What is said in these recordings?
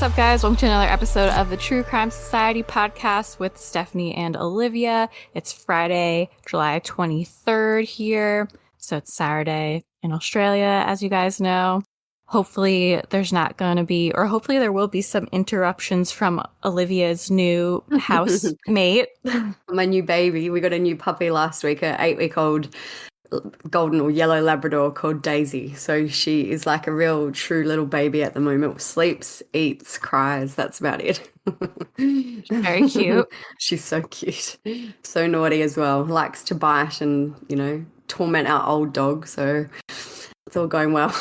What's up, guys? Welcome to another episode of the True Crime Society podcast with Stephanie and Olivia. It's Friday, July 23rd here, so it's Saturday in Australia, as you guys know. Hopefully there's not going to be, or hopefully there will be some interruptions from Olivia's new housemate. My new baby. We got a new puppy last week, an 8-week-old golden or yellow Labrador called Daisy. So she is like a real true little baby at the moment. Sleeps, eats, cries. That's about it. Very cute. She's so cute. So naughty as well. Likes to bite and, torment our old dog. So it's all going well.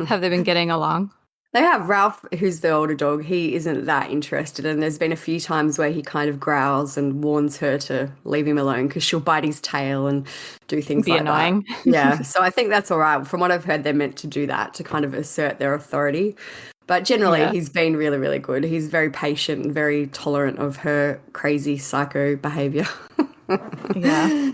Have they been getting along? They have Ralph, who's the older dog. He isn't that interested, and there's been a few times where he kind of growls and warns her to leave him alone because she'll bite his tail and do things like annoying. that. Yeah, so I think that's all right. From what I've heard, they're meant to do that to kind of assert their authority. But generally, he's been really, really good. He's very patient and very tolerant of her crazy psycho behavior. Yeah.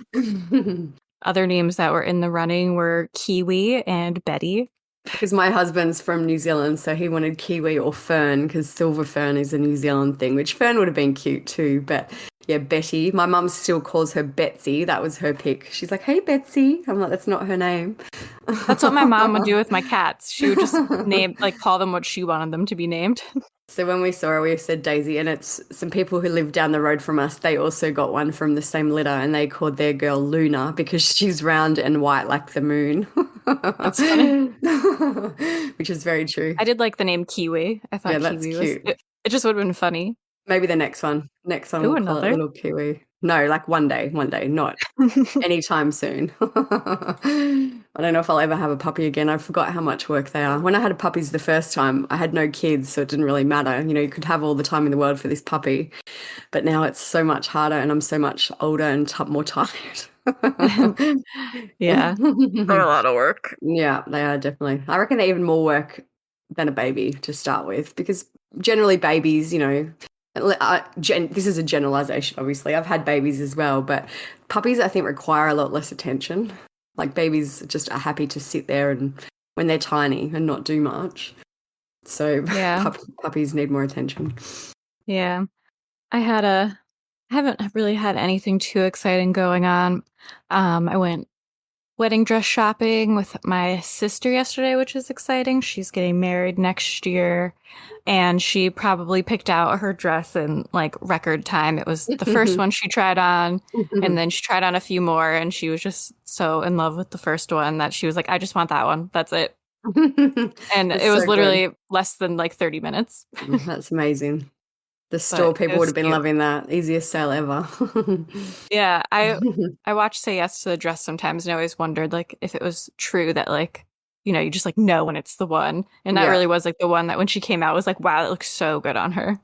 Other names that were in the running were Kiwi and Betty. Because my husband's from New Zealand, so he wanted Kiwi or Fern, because silver fern is a New Zealand thing, which Fern would have been cute too. But yeah, Betty. My mum still calls her Betsy. That was her pick. She's like, "Hey, Betsy." I'm like, "That's not her name." That's what my mom would do with my cats. She would just call them what she wanted them to be named. So when we saw her, we said Daisy, and it's some people who live down the road from us. They also got one from the same litter, and they called their girl Luna because she's round and white like the moon. That's funny. Which is very true. I did like the name Kiwi. I thought that's Kiwi cute. was. It just would have been funny. Maybe the next one. Next one, we'll call it little Kiwi. No, like one day, not anytime soon. I don't know if I'll ever have a puppy again. I forgot how much work they are. When I had puppies the first time, I had no kids, so it didn't really matter. You could have all the time in the world for this puppy. But now it's so much harder and I'm so much older and more tired. Yeah, they're a lot of work. Yeah, they are definitely. I reckon they're even more work than a baby to start with, because generally babies, this is a generalization, obviously. I've had babies as well, but puppies, I think, require a lot less attention. Like babies just are happy to sit there and when they're tiny and not do much. So yeah. Puppies need more attention. Yeah. I haven't really had anything too exciting going on. I went wedding dress shopping with my sister yesterday, which is exciting. She's getting married next year, and she probably picked out her dress in like record time. It was the first one she tried on, and then she tried on a few more, and she was just so in love with the first one that she was like, "I just want that one. That's it." And it was literally less than like 30 minutes. That's amazing. The store people would have been loving that. Easiest sale ever. Yeah, I watch Say Yes to the Dress sometimes, and I always wondered like if it was true that like, you just like know when it's the one. And that really was like the one that when she came out was like, wow, it looks so good on her.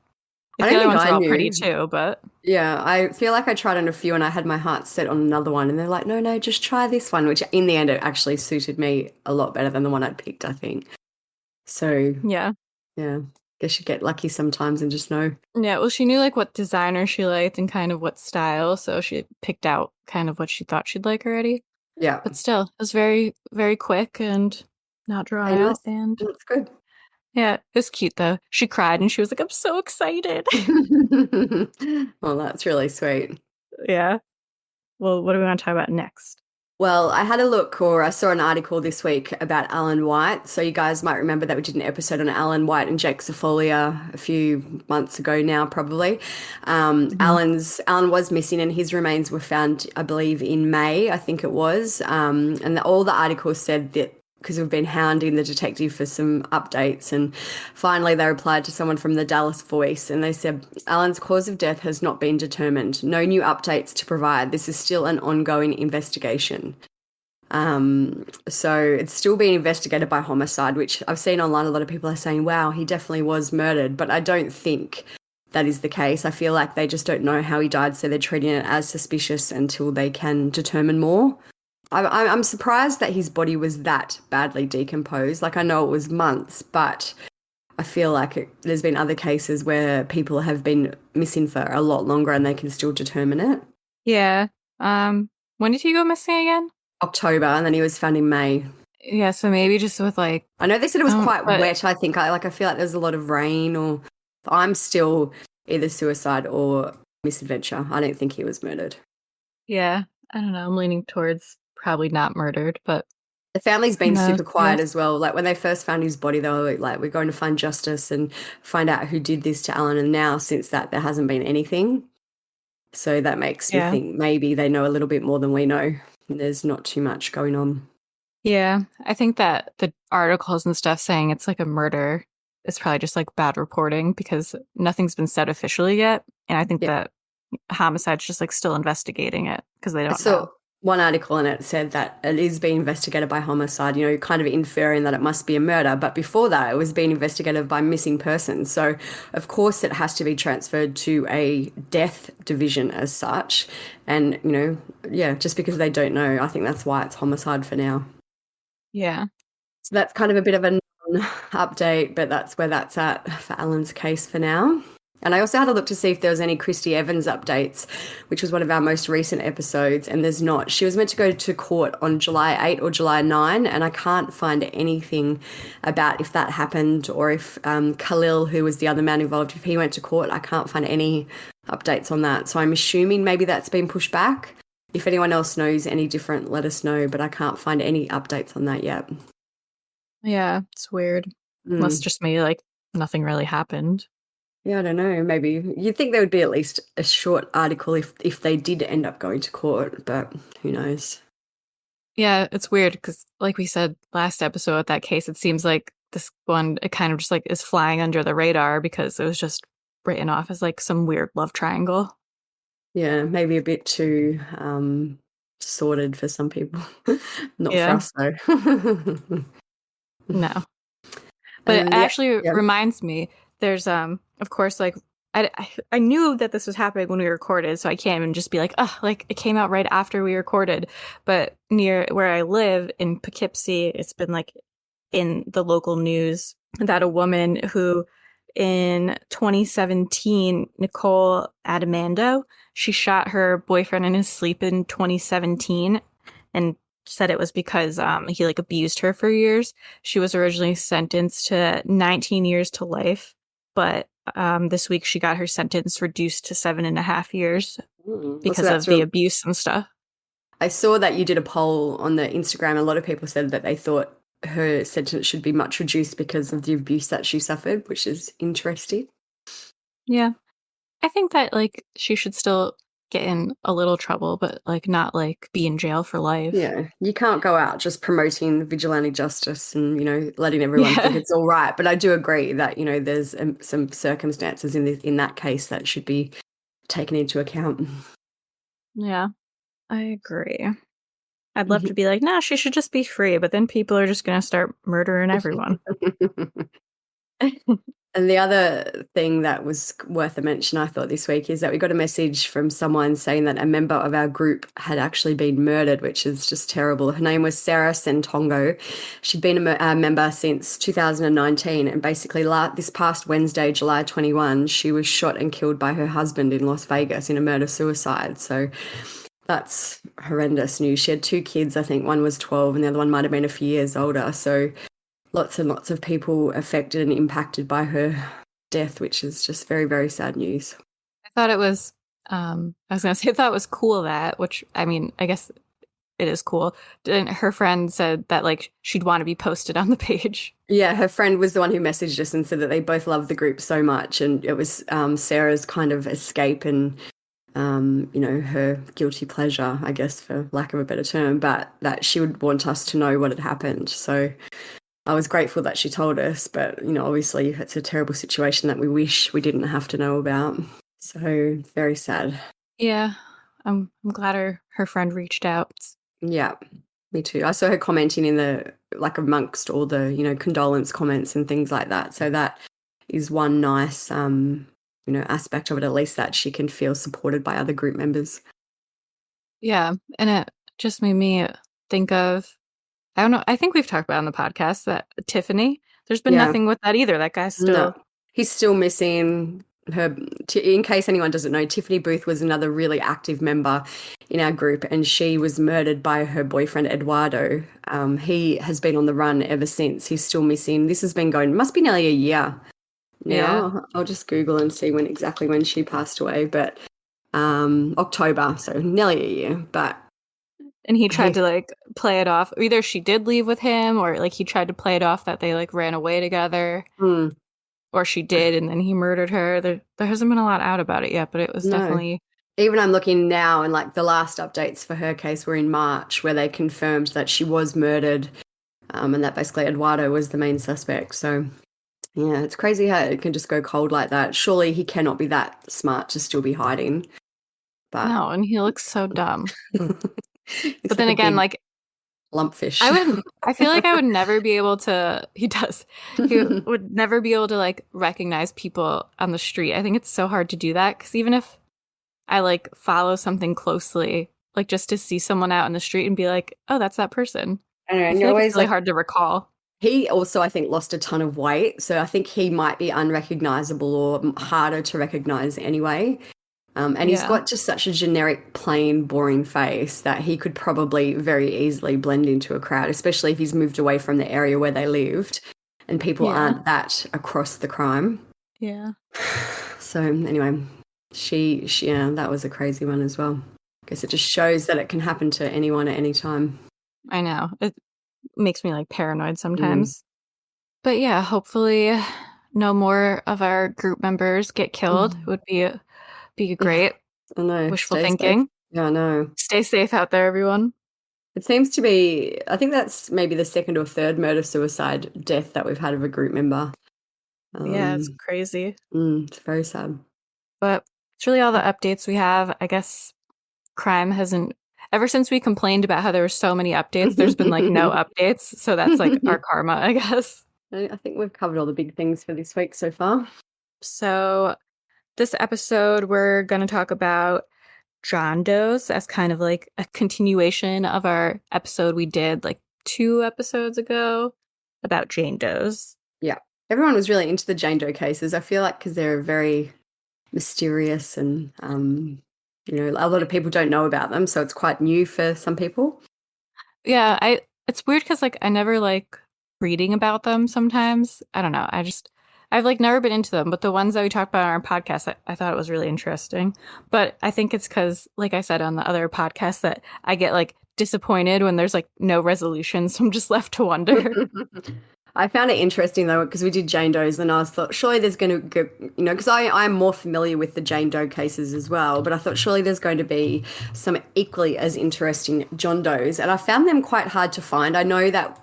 The other ones are all pretty too, but yeah, I feel like I tried on a few and I had my heart set on another one, and they're like, no, just try this one, which in the end it actually suited me a lot better than the one I'd picked, I think. So yeah. Guess you get lucky sometimes and just know. Yeah, well, she knew like what designer she liked and kind of what style, so she picked out kind of what she thought she'd like already. Yeah. But still, it was very, very quick and not drawn out. And that's good. Yeah, it was cute though. She cried and she was like, "I'm so excited." Well, that's really sweet. Yeah. Well, what do we want to talk about next? Well, I had a look, or I saw an article this week about Alan White. So you guys might remember that we did an episode on Alan White and Jake Zafolia a few months ago now, probably. Alan was missing, and his remains were found, I believe, in May, I think it was. And all the articles said that because we've been hounding the detective for some updates, and finally they replied to someone from the Dallas Voice, and they said, Alan's cause of death has not been determined. No new updates to provide. This is still an ongoing investigation. So it's still being investigated by homicide, which I've seen online. A lot of people are saying, wow, he definitely was murdered, but I don't think that is the case. I feel like they just don't know how he died, so they're treating it as suspicious until they can determine more. I'm surprised that his body was that badly decomposed. Like, I know it was months, but I feel like there's been other cases where people have been missing for a lot longer and they can still determine it. Yeah. When did he go missing again? October, and then he was found in May. Yeah, so maybe just with like... I know they said it was quite wet, I think. I feel like there was a lot of rain or... I'm still either suicide or misadventure. I don't think he was murdered. Yeah, I don't know. I'm leaning towards probably not murdered, but The family's who been knows, super I quiet guess. as well. Like when they first found his body, they were like, "We're going to find justice and find out who did this to Alan." And now, since that, there hasn't been anything. So that makes me Yeah. think maybe they know a little bit more than we know. There's not too much going on. Yeah, I think that the articles and stuff saying it's like a murder is probably just like bad reporting because nothing's been said officially yet. And I think Yeah. that homicide's just like still investigating it because they I don't saw know. one article and it said that it is being investigated by homicide, kind of inferring that it must be a murder. But before that, it was being investigated by missing persons. So, of course, it has to be transferred to a death division as such. And, yeah, just because they don't know, I think that's why it's homicide for now. Yeah. So that's kind of a bit of a update, but that's where that's at for Alan's case for now. And I also had a look to see if there was any Christy Evans updates, which was one of our most recent episodes, and there's not. She was meant to go to court on July 8 or July 9, and I can't find anything about if that happened or if Khalil, who was the other man involved, if he went to court. I can't find any updates on that. So I'm assuming maybe that's been pushed back. If anyone else knows any different, let us know, but I can't find any updates on that yet. Yeah, it's weird. Unless Mm. just maybe like nothing really happened. Yeah, I don't know. Maybe you'd think there would be at least a short article if they did end up going to court, but who knows? Yeah, it's weird because like we said last episode with that case, it seems like this one it kind of just like is flying under the radar because it was just written off as like some weird love triangle. Yeah, maybe a bit too sorted for some people. Not for Yeah, us though. no. But it And yeah, actually yeah. reminds me, there's of course like I knew that this was happening when we recorded, so I can't even just be like, oh, like it came out right after we recorded. But near where I live in Poughkeepsie, it's been like in the local news that a woman who in 2017, Nicole Adamando, she shot her boyfriend in his sleep in 2017 and said it was because he like abused her for years. She was originally sentenced to 19 years to life, but this week she got her sentence reduced to 7.5 years So because that's of the real. abuse and stuff. I saw that you did a poll on the Instagram. A lot of people said that they thought her sentence should be much reduced because of the abuse that she suffered, which is interesting. Yeah. I think that like she should still get in a little trouble, but like not like be in jail for life. Yeah, you can't go out just promoting vigilante justice and, letting everyone think Yeah. it's all right. But I do agree that, there's some circumstances in that case that should be taken into account. Yeah, I agree. I'd love to be like, nah, she should just be free, but then people are just gonna start murdering everyone. And the other thing that was worth a mention, I thought, this week is that we got a message from someone saying that a member of our group had actually been murdered, which is just terrible. Her name was Sarah Sentongo. She'd been a member since 2019, and basically this past Wednesday, July 21, she was shot and killed by her husband in Las Vegas in a murder-suicide. So that's horrendous news. She had two kids. I think one was 12 and the other one might have been a few years older. So lots and lots of people affected and impacted by her death, which is just very, very sad news. I thought it was, I was gonna say, I thought it was cool that, which I mean, I guess it is cool. And her friend said that like she'd want to be posted on the page. Yeah, her friend was the one who messaged us and said that they both love the group so much. And it was Sarah's kind of escape and, her guilty pleasure, I guess, for lack of a better term, but that she would want us to know what had happened. So I was grateful that she told us, but obviously it's a terrible situation that we wish we didn't have to know about. So very sad. Yeah, I'm glad her friend reached out. Yeah, me too. I saw her commenting in the like amongst all the, condolence comments and things like that. So that is one nice aspect of it, at least that she can feel supported by other group members. Yeah, and it just made me think of, I don't know, I think we've talked about on the podcast that Tiffany, there's been Yeah. nothing with that either. That guy's No, still, he's still missing her. In case anyone doesn't know, Tiffany Booth was another really active member in our group, and she was murdered by her boyfriend Eduardo. He has been on the run ever since. He's still missing. This has been going, must be nearly a year Yeah. now. I'll just Google and see exactly when she passed away, but October, so nearly a year. But And he tried he, to like play it off. Either she did leave with him or like he tried to play it off that they like ran away together mm, or she did and then he murdered her. There hasn't been a lot out about it yet, but it was no. definitely Even I'm looking now, and like the last updates for her case were in March, where they confirmed that she was murdered, and that basically Eduardo was the main suspect. So yeah, it's crazy how it can just go cold like that. Surely he cannot be that smart to still be hiding, but no, and he looks so dumb. it's But like then a again, big like lumpfish. I feel like I would never be able to he does. He would never be able to like recognize people on the street. I think it's so hard to do that because even if I like follow something closely, like just to see someone out in the street and be like, "Oh, that's that person." I don't know, I and feel you're like it's always really like, hard to recall. he also, I think, lost a ton of weight, so I think he might be unrecognizable or harder to recognize anyway. And he's Yeah. got just such a generic, plain, boring face that he could probably very easily blend into a crowd, especially if he's moved away from the area where they lived and people Yeah. aren't that across the crime. Yeah. So anyway, yeah, that was a crazy one as well. I guess it just shows that it can happen to anyone at any time. I know. It makes me like paranoid Mm. sometimes. But yeah, hopefully no more of our group members get killed. It would be Yeah, great. I know. Wishful Stay safe. thinking. Yeah, I know. Stay safe out there, everyone. It seems to be, I think that's maybe the second or third murder suicide death that we've had of a group member. Yeah, it's Um, crazy. it's very sad. But it's really all the updates we have. I guess crime hasn't, ever since we complained about how there were so many updates, there's been like no updates. So that's like our karma, I guess. I think we've covered all the big things for this week so far. So this episode, we're going to talk about John Doe's as kind of like a continuation of our episode we did like 2 episodes ago about Jane Doe's. Yeah. Everyone was really into the Jane Doe cases. I feel like because they're very mysterious and, a lot of people don't know about them. So it's quite new for some people. Yeah, it's weird because like I never like reading about them sometimes. I don't know. I've like never been into them, but the ones that we talked about on our podcast, I thought it was really interesting. But I think it's because, like I said on the other podcast, that I get like disappointed when there's like no resolution, so I'm just left to wonder. I found it interesting though because we did Jane Doe's and I thought surely there's going to go, because I'm more familiar with the Jane Doe cases as well, but I thought surely there's going to be some equally as interesting John Does, and I found them quite hard to find. I know that,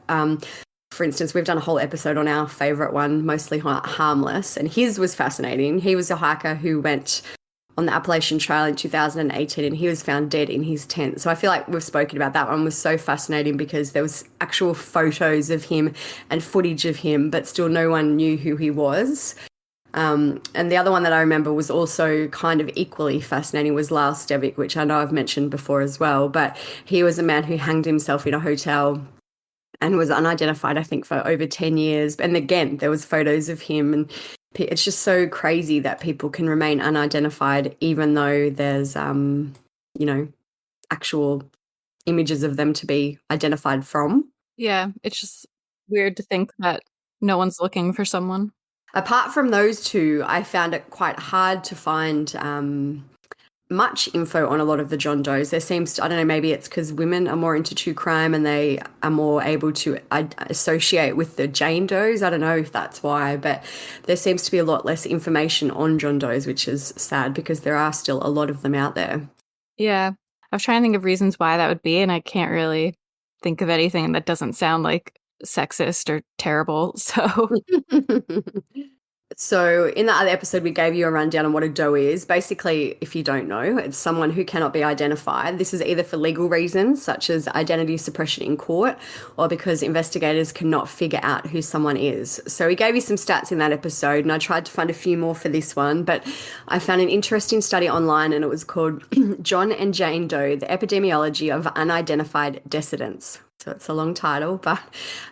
for instance, we've done a whole episode on our favorite one, mostly harmless, and his was fascinating. He was a hiker who went on the Appalachian Trail in 2018 and he was found dead in his tent. So I feel like we've spoken about that one was so fascinating because there was actual photos of him and footage of him, but still no one knew who he was. And the other one that I remember was also kind of equally fascinating was Lyle Stevick, which I know I've mentioned before as well, but he was a man who hanged himself in a hotel and was unidentified, I think, for over 10 years. And again, there was photos of him, and it's just so crazy that people can remain unidentified even though there's, actual images of them to be identified from. Yeah, it's just weird to think that no one's looking for someone. Apart from those two, I found it quite hard to find much info on a lot of the John Does. There seems to, I don't know, maybe it's because women are more into true crime and they are more able to associate with the Jane Does. I don't know if that's why, but there seems to be a lot less information on John Does, which is sad because there are still a lot of them out there. Yeah, I was trying to think of reasons why that would be, and I can't really think of anything that doesn't sound like sexist or terrible. So So, in that other episode, we gave you a rundown on what a doe is. Basically, if you don't know, it's someone who cannot be identified. This is either for legal reasons, such as identity suppression in court, or because investigators cannot figure out who someone is. So, we gave you some stats in that episode, and I tried to find a few more for this one, but I found an interesting study online, and it was called John and Jane Doe, the Epidemiology of Unidentified Decedents. So, it's a long title, but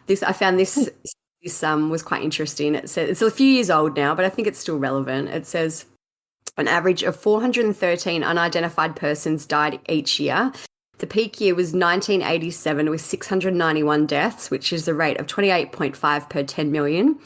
I found this was quite interesting. It says it's a few years old now, but I think it's still relevant. It says an average of 413 unidentified persons died each year. The peak year was 1987 with 691 deaths, which is a rate of 28.5 per 10 million.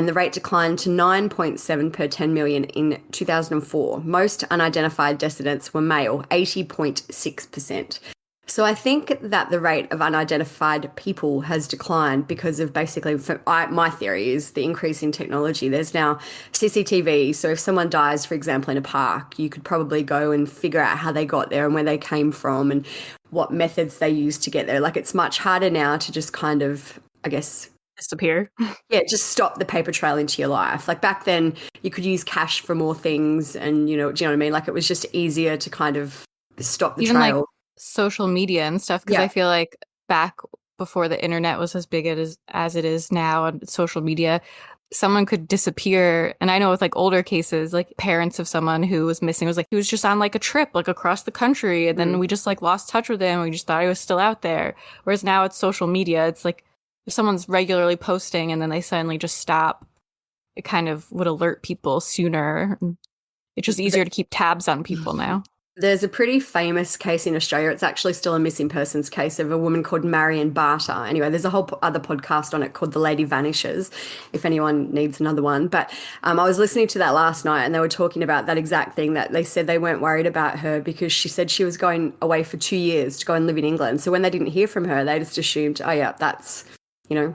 and the rate declined to 9.7 per 10 million in 2004. Most unidentified decedents were male, 80.6%. So I think that the rate of unidentified people has declined because of basically, my theory is the increase in technology. There's now CCTV. So if someone dies, for example, in a park, you could probably go and figure out how they got there and where they came from and what methods they used to get there. Like, it's much harder now to just kind of, I guess, Disappear. yeah, just stop the paper trail into your life. Like, back then you could use cash for more things, and do you know what I mean? Like, it was just easier to kind of stop the Even like trail. social media and stuff, because Yeah. I feel like back before the internet was as big as it is now, and social media, someone could disappear. And I know with like older cases, like parents of someone who was missing, was like he was just on like a trip like across the country, and then we just like lost touch with him. We just thought he was still out there. Whereas now it's social media. It's like if someone's regularly posting and then they suddenly just stop, it kind of would alert people sooner. It's just easier to keep tabs on people now. There's a pretty famous case in Australia. It's actually still a missing persons case of a woman called Marion Barter. Anyway, there's a whole other podcast on it called The Lady Vanishes, if anyone needs another one. But I was listening to that last night, and they were talking about that exact thing, that they said they weren't worried about her because she said she was going away for 2 years to go and live in England. So when they didn't hear from her, they just assumed, oh yeah, that's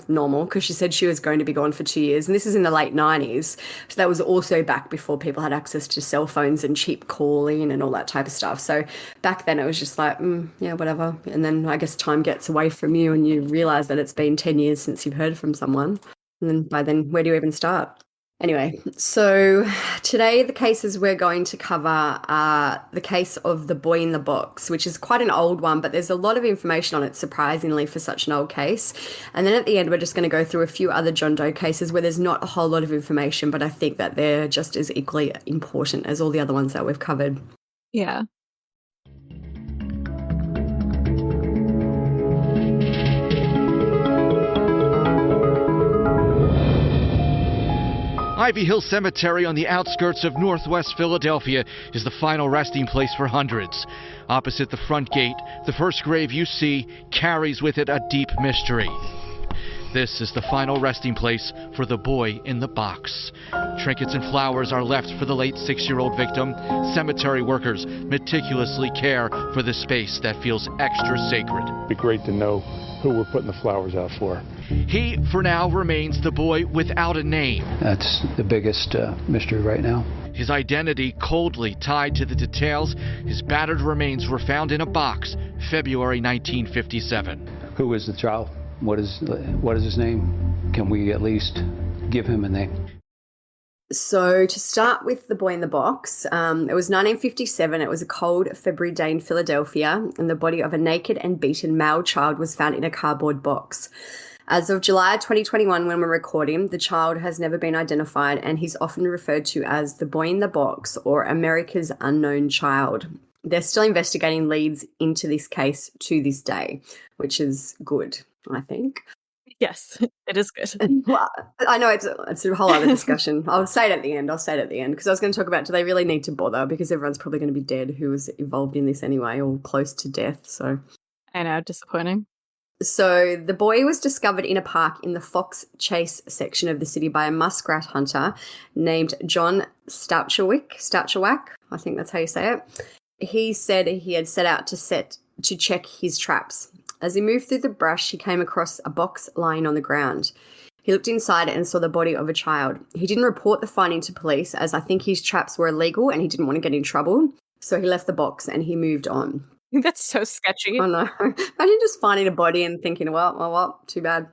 normal, because she said she was going to be gone for 2 years. And this is in the late 90s. So that was also back before people had access to cell phones and cheap calling and all that type of stuff. So back then it was just like, yeah, whatever. And then I guess time gets away from you and you realize that it's been 10 years since you've heard from someone. And then by then, where do you even start? Anyway, so today the cases we're going to cover are the case of the boy in the box, which is quite an old one, but there's a lot of information on it, surprisingly, for such an old case. And then at the end, we're just going to go through a few other John Doe cases where there's not a whole lot of information, but I think that they're just as equally important as all the other ones that we've covered. Yeah. Ivy Hill Cemetery on the outskirts of northwest Philadelphia is the final resting place for hundreds. Opposite the front gate, the first grave you see carries with it a deep mystery. This is the final resting place for the boy in the box. Trinkets and flowers are left for the late 6-year-old victim. Cemetery workers meticulously care for the space that feels extra sacred. It'd be great to know who we're putting the flowers out for. He, for now, remains the boy without a name. That's the biggest mystery right now. His identity coldly tied to the details. His battered remains were found in a box, February 1957. Who is the child? What is his name? Can we at least give him a name? So to start with the boy in the box, it was 1957. It was a cold February day in Philadelphia, and the body of a naked and beaten male child was found in a cardboard box. As of July 2021, when we're recording, the child has never been identified, and he's often referred to as the boy in the box or America's unknown child. They're still investigating leads into this case to this day, which is good, I think. Yes, it is good. Well, I know it's a whole other discussion. I'll say it at the end. Because I was going to talk about, do they really need to bother? Because everyone's probably going to be dead who was involved in this anyway, or close to death. So I know, disappointing. So the boy was discovered in a park in the Fox Chase section of the city by a muskrat hunter named John Stouchwick. I think that's how you say it. He said he had set out to check his traps. As he moved through the brush, he came across a box lying on the ground. He looked inside and saw the body of a child. He didn't report the finding to police, as I think his traps were illegal and he didn't want to get in trouble. So he left the box and he moved on. That's so sketchy. Oh no. Imagine just finding a body and thinking, well, too bad.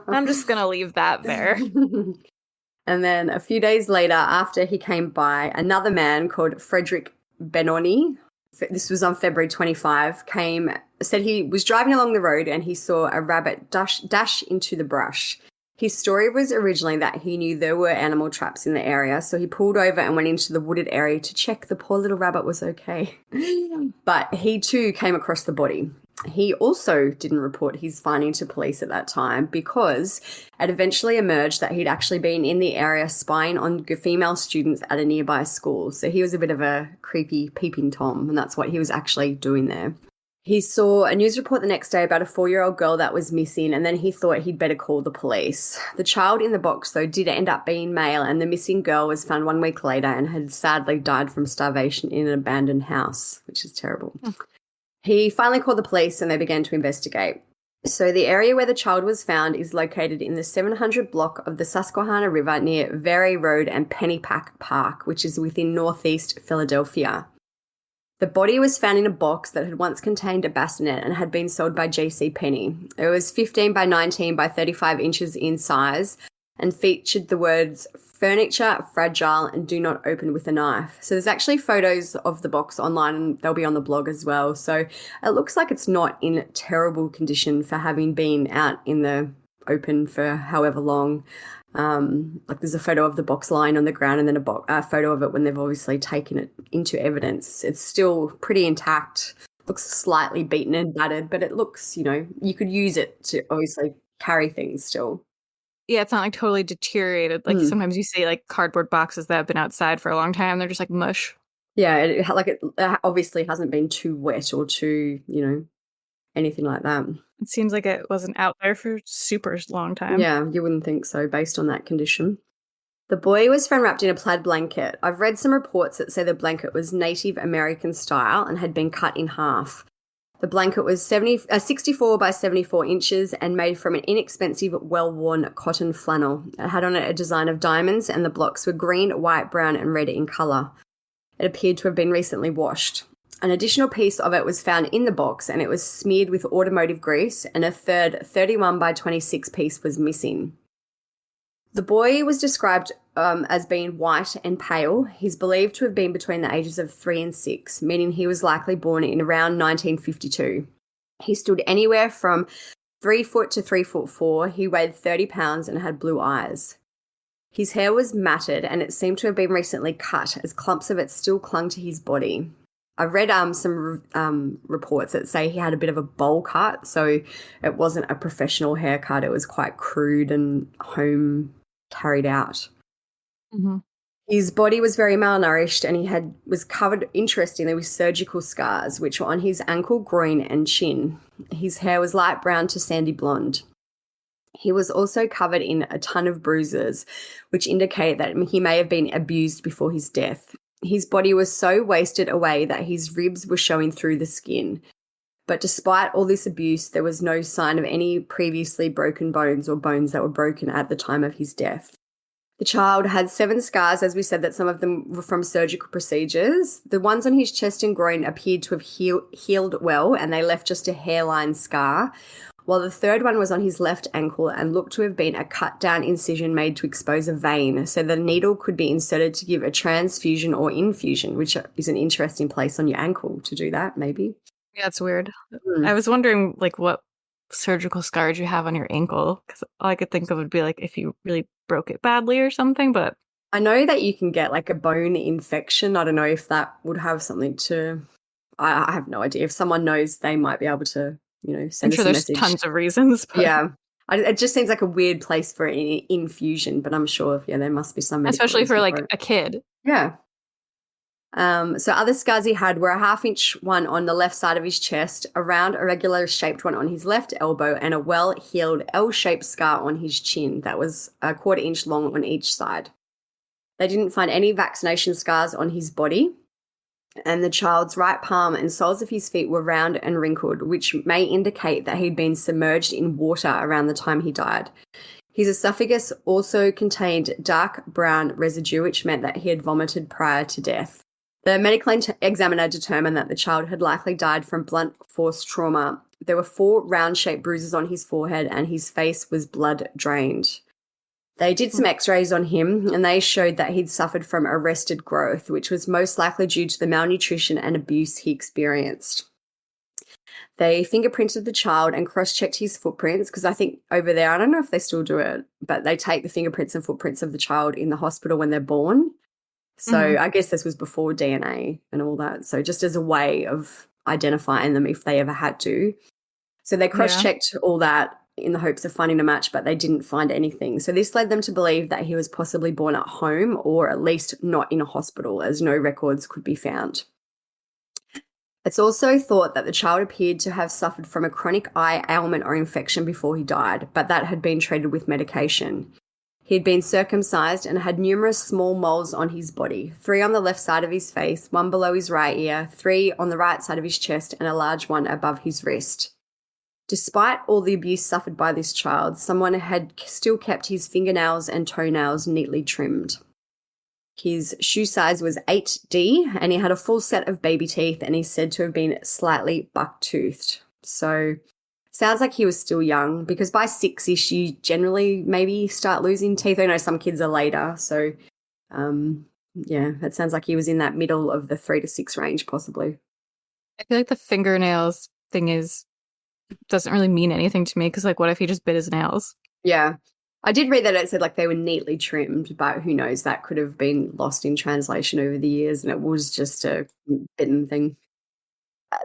I'm just going to leave that there. And then a few days later, after he came by, another man called Frederick Benoni, this was on February 25, said he was driving along the road and he saw a rabbit dash into the brush. His story was originally that he knew there were animal traps in the area, so he pulled over and went into the wooded area to check the poor little rabbit was okay. But he too came across the body. He also didn't report his finding to police at that time because it eventually emerged that he'd actually been in the area spying on female students at a nearby school. So he was a bit of a creepy peeping Tom, and that's what he was actually doing there. He saw a news report the next day about a 4-year-old girl that was missing, and then he thought he'd better call the police. The child in the box, though, did end up being male, and the missing girl was found 1 week later and had sadly died from starvation in an abandoned house, which is terrible. He finally called the police and they began to investigate. So the area where the child was found is located in the 700 block of the Susquehanna River near Very Road and Pennypack Park, which is within northeast Philadelphia. The body was found in a box that had once contained a bassinet and had been sold by J.C. Penney. It was 15 by 19 by 35 inches in size and featured the words "furniture, fragile, and do not open with a knife." So there's actually photos of the box online and they'll be on the blog as well. So it looks like it's not in terrible condition for having been out in the open for however long. Like there's a photo of the box lying on the ground and then a photo of it when they've obviously taken it into evidence. It's still pretty intact, looks slightly beaten and battered, but it looks, you could use it to obviously carry things still. Yeah, it's not like totally deteriorated. Like sometimes you see like cardboard boxes that have been outside for a long time. They're just like mush. Yeah, it obviously hasn't been too wet or too, anything like that. It seems like it wasn't out there for super long time. Yeah, you wouldn't think so based on that condition. The boy was found wrapped in a plaid blanket. I've read some reports that say the blanket was Native American style and had been cut in half. The blanket was 64 by 74 inches and made from an inexpensive, well-worn cotton flannel. It had on it a design of diamonds and the blocks were green, white, brown and red in colour. It appeared to have been recently washed. An additional piece of it was found in the box and it was smeared with automotive grease, and a third 31 by 26 piece was missing. The boy was described as being white and pale. He's believed to have been between the ages of 3 and 6, meaning he was likely born in around 1952. He stood anywhere from 3 foot to 3'4". He weighed 30 pounds and had blue eyes. His hair was matted and it seemed to have been recently cut, as clumps of it still clung to his body. I've read some reports that say he had a bit of a bowl cut, so it wasn't a professional haircut. It was quite crude and home carried out. Mm-hmm. His body was very malnourished and he was covered, interestingly, with surgical scars, which were on his ankle, groin and chin. His hair was light brown to sandy blonde. He was also covered in a ton of bruises, which indicate that he may have been abused before his death. His body was so wasted away that his ribs were showing through the skin. But despite all this abuse, there was no sign of any previously broken bones or bones that were broken at the time of his death. The child had 7 scars, as we said, that some of them were from surgical procedures. The ones on his chest and groin appeared to have healed well, and they left just a hairline scar, while the third one was on his left ankle and looked to have been a cut-down incision made to expose a vein, so the needle could be inserted to give a transfusion or infusion, which is an interesting place on your ankle to do that, maybe. Yeah, it's weird. I was wondering, like, what surgical scars you have on your ankle, because all I could think of would be, like, if you really broke it badly or something, but... I know that you can get, like, a bone infection. I don't know if that would have something to... I have no idea. If someone knows, they might be able to... send us a message. There's tons of reasons. But... Yeah. It just seems like a weird place for an infusion, but I'm sure, there must be some. Especially for, like, a kid. Yeah. So other scars he had were a 1/2-inch one on the left side of his chest, a round, irregular-shaped one on his left elbow, and a well-healed L-shaped scar on his chin that was a 1/4 inch long on each side. They didn't find any vaccination scars on his body. And the child's right palm and soles of his feet were round and wrinkled, which may indicate that he'd been submerged in water around the time he died. His esophagus also contained dark brown residue, which meant that he had vomited prior to death. The medical examiner determined that the child had likely died from blunt force trauma. There were 4 round-shaped bruises on his forehead and his face was blood-drained. They did some x-rays on him and they showed that he'd suffered from arrested growth, which was most likely due to the malnutrition and abuse he experienced. They fingerprinted the child and cross-checked his footprints, because I think over there, I don't know if they still do it, but they take the fingerprints and footprints of the child in the hospital when they're born. So I guess this was before DNA and all that. So just as a way of identifying them if they ever had to. So they cross-checked all that in the hopes of finding a match, but they didn't find anything. So this led them to believe that he was possibly born at home or at least not in a hospital, as no records could be found. It's also thought that the child appeared to have suffered from a chronic eye ailment or infection before he died, but that had been treated with medication. He had been circumcised and had numerous small moles on his body, 3 on the left side of his face, 1 below his right ear, 3 on the right side of his chest, and a large one above his wrist. Despite all the abuse suffered by this child, someone had still kept his fingernails and toenails neatly trimmed. His shoe size was 8D, and he had a full set of baby teeth, and he's said to have been slightly buck-toothed. So sounds like he was still young, because by 6-ish you generally maybe start losing teeth. I know some kids are later, so yeah, that sounds like he was in that middle of the 3 to 6 range possibly. I feel like the fingernails thing doesn't really mean anything to me, because like, what if he just bit his nails? Yeah. I did read that it said like they were neatly trimmed, but who knows, that could have been lost in translation over the years and it was just a bitten thing.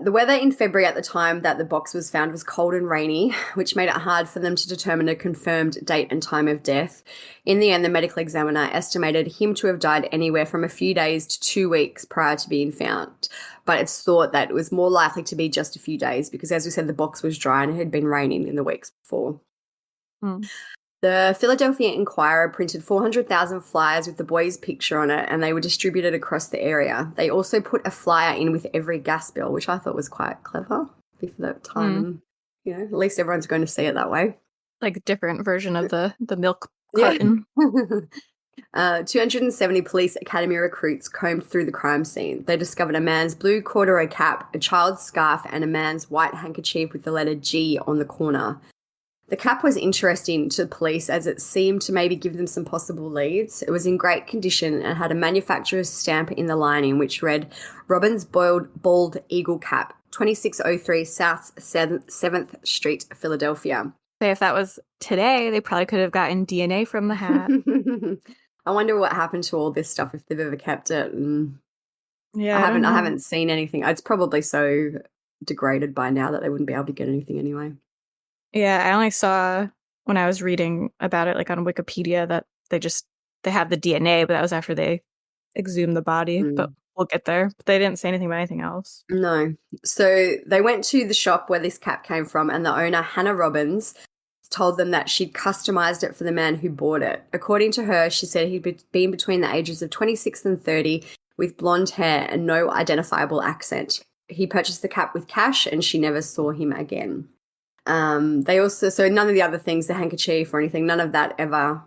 The weather in February at the time that the box was found was cold and rainy, which made it hard for them to determine a confirmed date and time of death. In the end, the medical examiner estimated him to have died anywhere from a few days to 2 weeks prior to being found. But it's thought that it was more likely to be just a few days because, as we said, the box was dry and it had been raining in the weeks before. The Philadelphia Inquirer printed 400,000 flyers with the boy's picture on it, and they were distributed across the area. They also put a flyer in with every gas bill, which I thought was quite clever for that time. You know, at least everyone's going to see it that way. Like a different version of the milk carton. Yeah. 270 police academy recruits combed through the crime scene. They discovered a man's blue corduroy cap, a child's scarf, and a man's white handkerchief with the letter G on the corner. The cap was interesting to the police as it seemed to maybe give them some possible leads. It was in great condition and had a manufacturer's stamp in the lining which read, Robbins Bald Eagle Cap, 2603 South 7th Street, Philadelphia. Say if that was today, they probably could have gotten DNA from the hat. I wonder what happened to all this stuff if they've ever kept it. And Yeah, I haven't seen anything. It's probably so degraded by now that they wouldn't be able to get anything anyway. Yeah, I only saw when I was reading about it, like on Wikipedia, that they have the DNA, but that was after they exhumed the body. But we'll get there. But they didn't say anything about anything else. No. So they went to the shop where this cap came from, and the owner, Hannah Robbins, told them that she'd customized it for the man who bought it. According to her, she said he'd been between the ages of 26 and 30 with blonde hair and no identifiable accent. He purchased the cap with cash, and she never saw him again. They also, so none of the other things, the handkerchief or anything, none of that ever,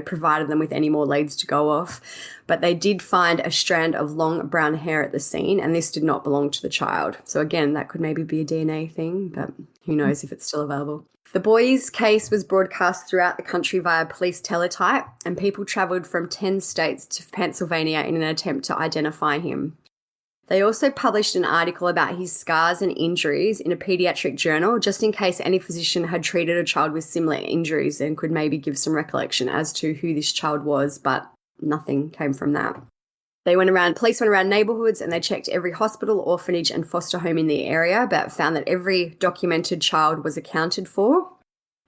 provided them with any more leads to go off. But they did find a strand of long brown hair at the scene, and this did not belong to the child. So again, that could maybe be a DNA thing, but who knows if it's still available. The boy's case was broadcast throughout the country via police teletype, and people travelled from 10 states to Pennsylvania in an attempt to identify him. They also published an article about his scars and injuries in a pediatric journal, just in case any physician had treated a child with similar injuries and could maybe give some recollection as to who this child was, but nothing came from that. Police went around neighbourhoods and they checked every hospital, orphanage and foster home in the area, but found that every documented child was accounted for.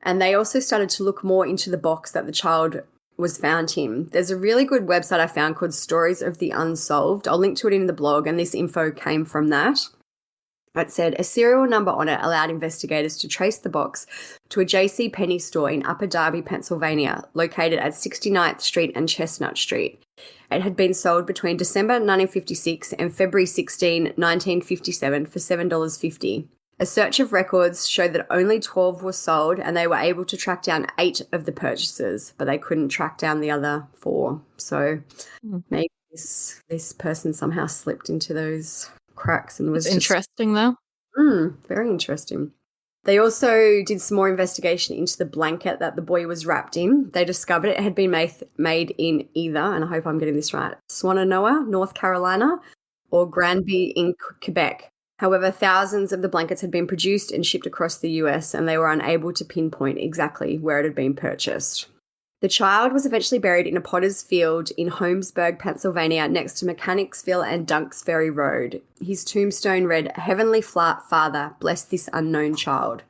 And they also started to look more into the box that the child was found in. There's a really good website I found called Stories of the Unsolved. I'll link to it in the blog, and this info came from that. It said a serial number on it allowed investigators to trace the box to a J.C. Penney store in Upper Darby, Pennsylvania, located at 69th Street and Chestnut Street. It had been sold between December 1956 and February 16, 1957 for $7.50. A search of records showed that only 12 were sold, and they were able to track down 8 of the purchasers, but they couldn't track down the other 4. So maybe this person somehow slipped into those cracks and was interesting, though. Very interesting. They also did some more investigation into the blanket that the boy was wrapped in. They discovered it had been made in either, and I hope I'm getting this right, Swannanoa, North Carolina, or Granby in Quebec. However, thousands of the blankets had been produced and shipped across the US, and they were unable to pinpoint exactly where it had been purchased. The child was eventually buried in a potter's field in Holmesburg, Pennsylvania, next to Mechanicsville and Dunks Ferry Road. His tombstone read, Heavenly Father, bless this unknown child.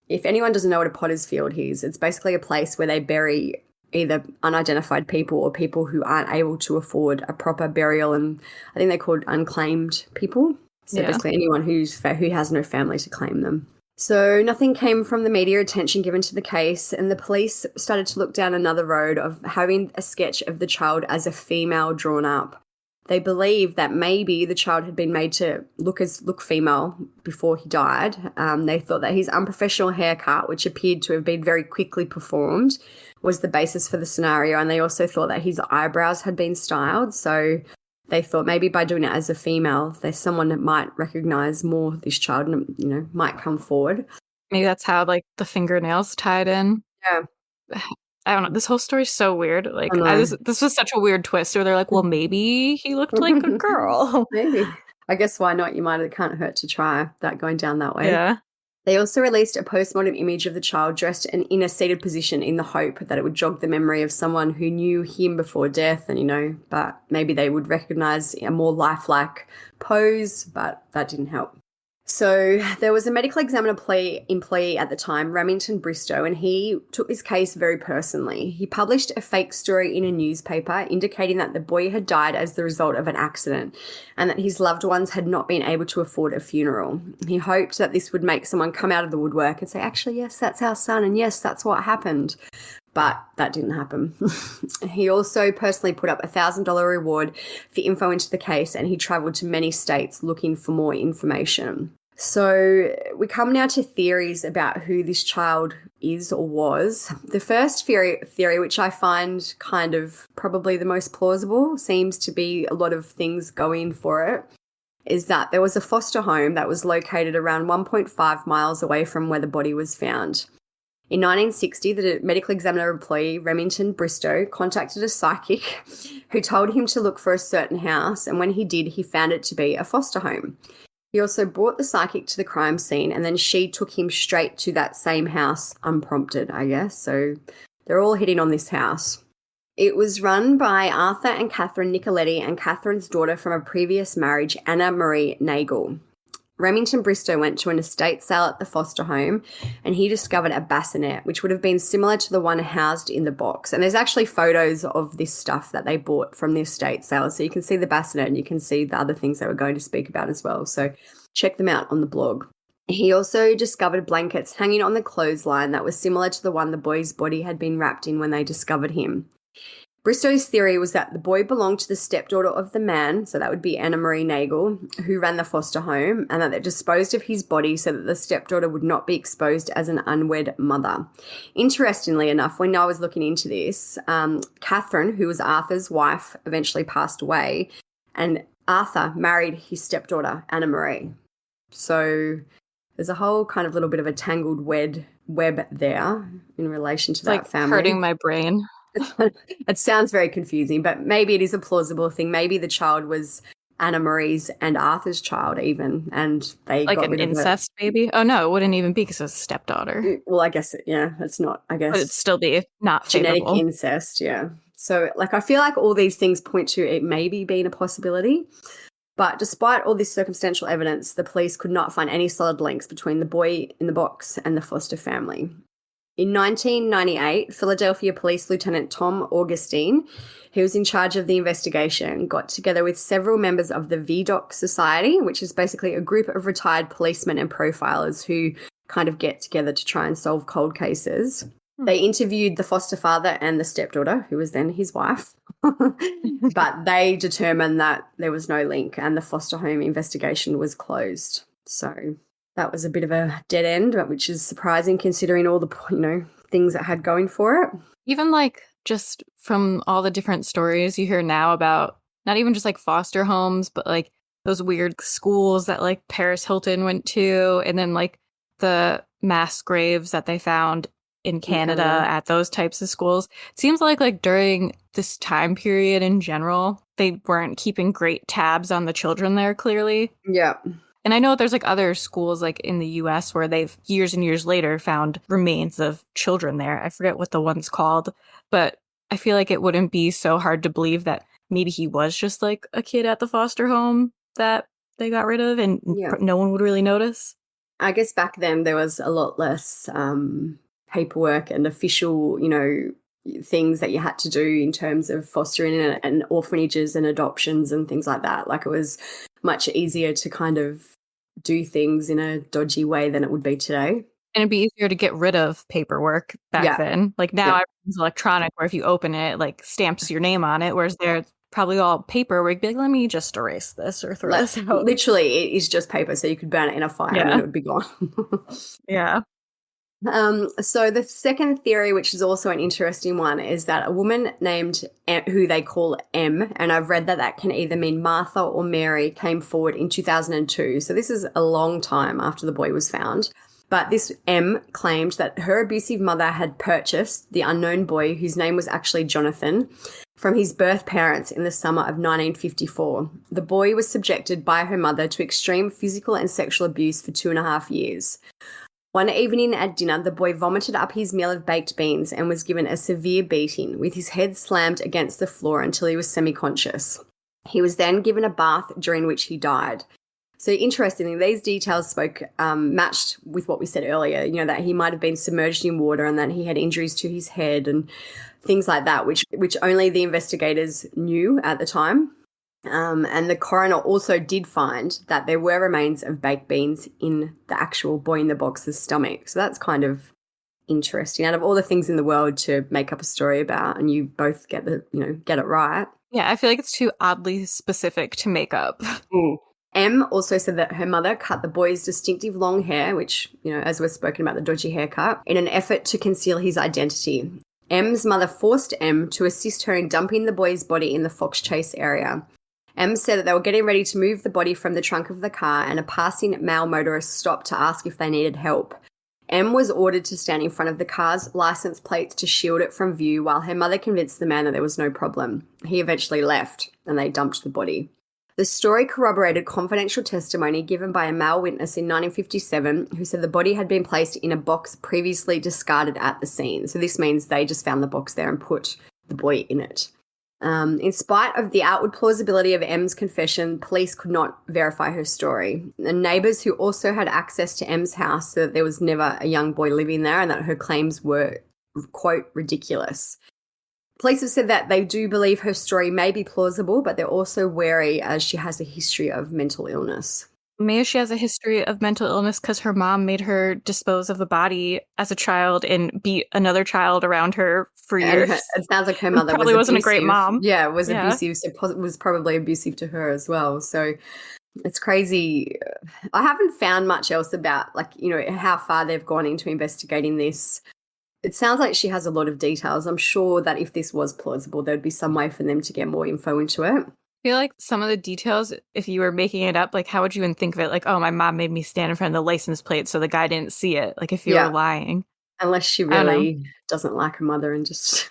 If anyone doesn't know what a potter's field is, it's basically a place where they bury either unidentified people or people who aren't able to afford a proper burial, and I think they're called unclaimed people. So Yeah. basically anyone who has no family to claim them. So nothing came from the media attention given to the case, and the police started to look down another road of having a sketch of the child as a female drawn up. They believe that maybe the child had been made to look female before he died. They thought that his unprofessional haircut, which appeared to have been very quickly performed, was the basis for the scenario, and they also thought that his eyebrows had been styled. So they thought maybe by doing it as a female, there's someone that might recognize more this child and, you know, might come forward. Maybe that's how like the fingernails tied in. Yeah. I don't know. This whole story's so weird. Like, I know. this was such a weird twist where they're like, well, maybe he looked like a girl. Maybe. I guess why not? It can't hurt to try that going down that way. Yeah. They also released a postmortem image of the child dressed in a seated position in the hope that it would jog the memory of someone who knew him before death, and, you know, but maybe they would recognize a more lifelike pose, but that didn't help. So there was a medical examiner employee at the time, Remington Bristow, and he took this case very personally. He published a fake story in a newspaper indicating that the boy had died as the result of an accident and that his loved ones had not been able to afford a funeral. He hoped that this would make someone come out of the woodwork and say, actually, yes, that's our son, and yes, that's what happened. But that didn't happen. He also personally put up a $1,000 reward for info into the case, and he travelled to many states looking for more information. So we come now to theories about who this child is or was. The first theory, which I find kind of probably the most plausible, seems to be a lot of things going for it, is that there was a foster home that was located around 1.5 miles away from where the body was found. In 1960, the medical examiner employee, Remington Bristow, contacted a psychic who told him to look for a certain house, and when he did, he found it to be a foster home. He also brought the psychic to the crime scene, and then she took him straight to that same house, unprompted, I guess. So they're all hitting on this house. It was run by Arthur and Catherine Nicoletti and Catherine's daughter from a previous marriage, Anna Marie Nagel. Remington Bristow went to an estate sale at the foster home, and he discovered a bassinet, which would have been similar to the one housed in the box. And there's actually photos of this stuff that they bought from the estate sale. So you can see the bassinet and you can see the other things they were going to speak about as well. So check them out on the blog. He also discovered blankets hanging on the clothesline that was similar to the one the boy's body had been wrapped in when they discovered him. Bristow's theory was that the boy belonged to the stepdaughter of the man, so that would be Anna Marie Nagel, who ran the foster home, and that they disposed of his body so that the stepdaughter would not be exposed as an unwed mother. Interestingly enough, when I was looking into this, Catherine, who was Arthur's wife, eventually passed away, and Arthur married his stepdaughter, Anna Marie. So there's a whole kind of little bit of a tangled web there in relation to that family. Hurting my brain. It sounds very confusing, but maybe it is a plausible thing. Maybe the child was Anna Marie's and Arthur's child even, and they like got an rid of incest baby. Oh no, it wouldn't even be because it's a stepdaughter. Well, I guess it's not. I guess But it'd still be not genetic favorable. incest. Yeah. So, like, I feel like all these things point to it maybe being a possibility. But despite all this circumstantial evidence, the police could not find any solid links between the boy in the box and the foster family. In 1998, Philadelphia Police Lieutenant Tom Augustine, who was in charge of the investigation, got together with several members of the VDOC Society, which is basically a group of retired policemen and profilers who kind of get together to try and solve cold cases. They interviewed the foster father and the stepdaughter, who was then his wife, but they determined that there was no link and the foster home investigation was closed. So that was a bit of a dead end, which is surprising considering all the, things that had going for it. Even like just from all the different stories you hear now about not even just like foster homes, but like those weird schools that like Paris Hilton went to, and then like the mass graves that they found in Canada at those types of schools. It seems like during this time period in general, they weren't keeping great tabs on the children there, clearly. Yeah. And I know there's like other schools like in the US where they've years and years later found remains of children there. I forget what the one's called, but I feel like it wouldn't be so hard to believe that maybe he was just like a kid at the foster home that they got rid of and no one would really notice. I guess back then there was a lot less paperwork and official, things that you had to do in terms of fostering and orphanages and adoptions and things like that. Like it was much easier to kind of do things in a dodgy way than it would be today. And it'd be easier to get rid of paperwork back then. Like now everything's electronic, where if you open it, like stamps your name on it, whereas there it's probably all paper where you'd be like, let me just erase this or throw this out. Literally, it is just paper, so you could burn it in a fire and then it would be gone. Yeah. So the second theory, which is also an interesting one, is that a woman named who they call M, and I've read that that can either mean Martha or Mary, came forward in 2002. So this is a long time after the boy was found. But this M claimed that her abusive mother had purchased the unknown boy, whose name was actually Jonathan, from his birth parents in the summer of 1954. The boy was subjected by her mother to extreme physical and sexual abuse for 2.5 years. One evening at dinner, the boy vomited up his meal of baked beans and was given a severe beating, with his head slammed against the floor until he was semi-conscious. He was then given a bath, during which he died. So interestingly, these details matched with what we said earlier, you know, that he might have been submerged in water and that he had injuries to his head and things like that, which only the investigators knew at the time. And the coroner also did find that there were remains of baked beans in the actual boy in the box's stomach. So that's kind of interesting. Out of all the things in the world to make up a story about, and you both get it right. Yeah, I feel like it's too oddly specific to make up. M also said that her mother cut the boy's distinctive long hair, which, you know, as we've spoken about the dodgy haircut, in an effort to conceal his identity. M's mother forced M to assist her in dumping the boy's body in the Fox Chase area. M said that they were getting ready to move the body from the trunk of the car, and a passing male motorist stopped to ask if they needed help. M was ordered to stand in front of the car's license plates to shield it from view, while her mother convinced the man that there was no problem. He eventually left, and they dumped the body. The story corroborated confidential testimony given by a male witness in 1957 who said the body had been placed in a box previously discarded at the scene. So this means they just found the box there and put the boy in it. In spite of the outward plausibility of M's confession, police could not verify her story. The neighbours who also had access to M's house said that there was never a young boy living there and that her claims were, quote, ridiculous. Police have said that they do believe her story may be plausible, but they're also wary as she has a history of mental illness. Maybe she has a history of mental illness because her mom made her dispose of the body as a child and beat another child around her for years. It sounds like her mother probably wasn't a great mom. Yeah, abusive, so was probably abusive to her as well. So it's crazy. I haven't found much else about, like, you know, how far they've gone into investigating this. It sounds like she has a lot of details. I'm sure that if this was plausible, there'd be some way for them to get more info into it. I feel like some of the details, if you were making it up, like how would you even think of it? Like, oh, my mom made me stand in front of the license plate so the guy didn't see it. Like if you were lying. Unless she really doesn't like her mother and just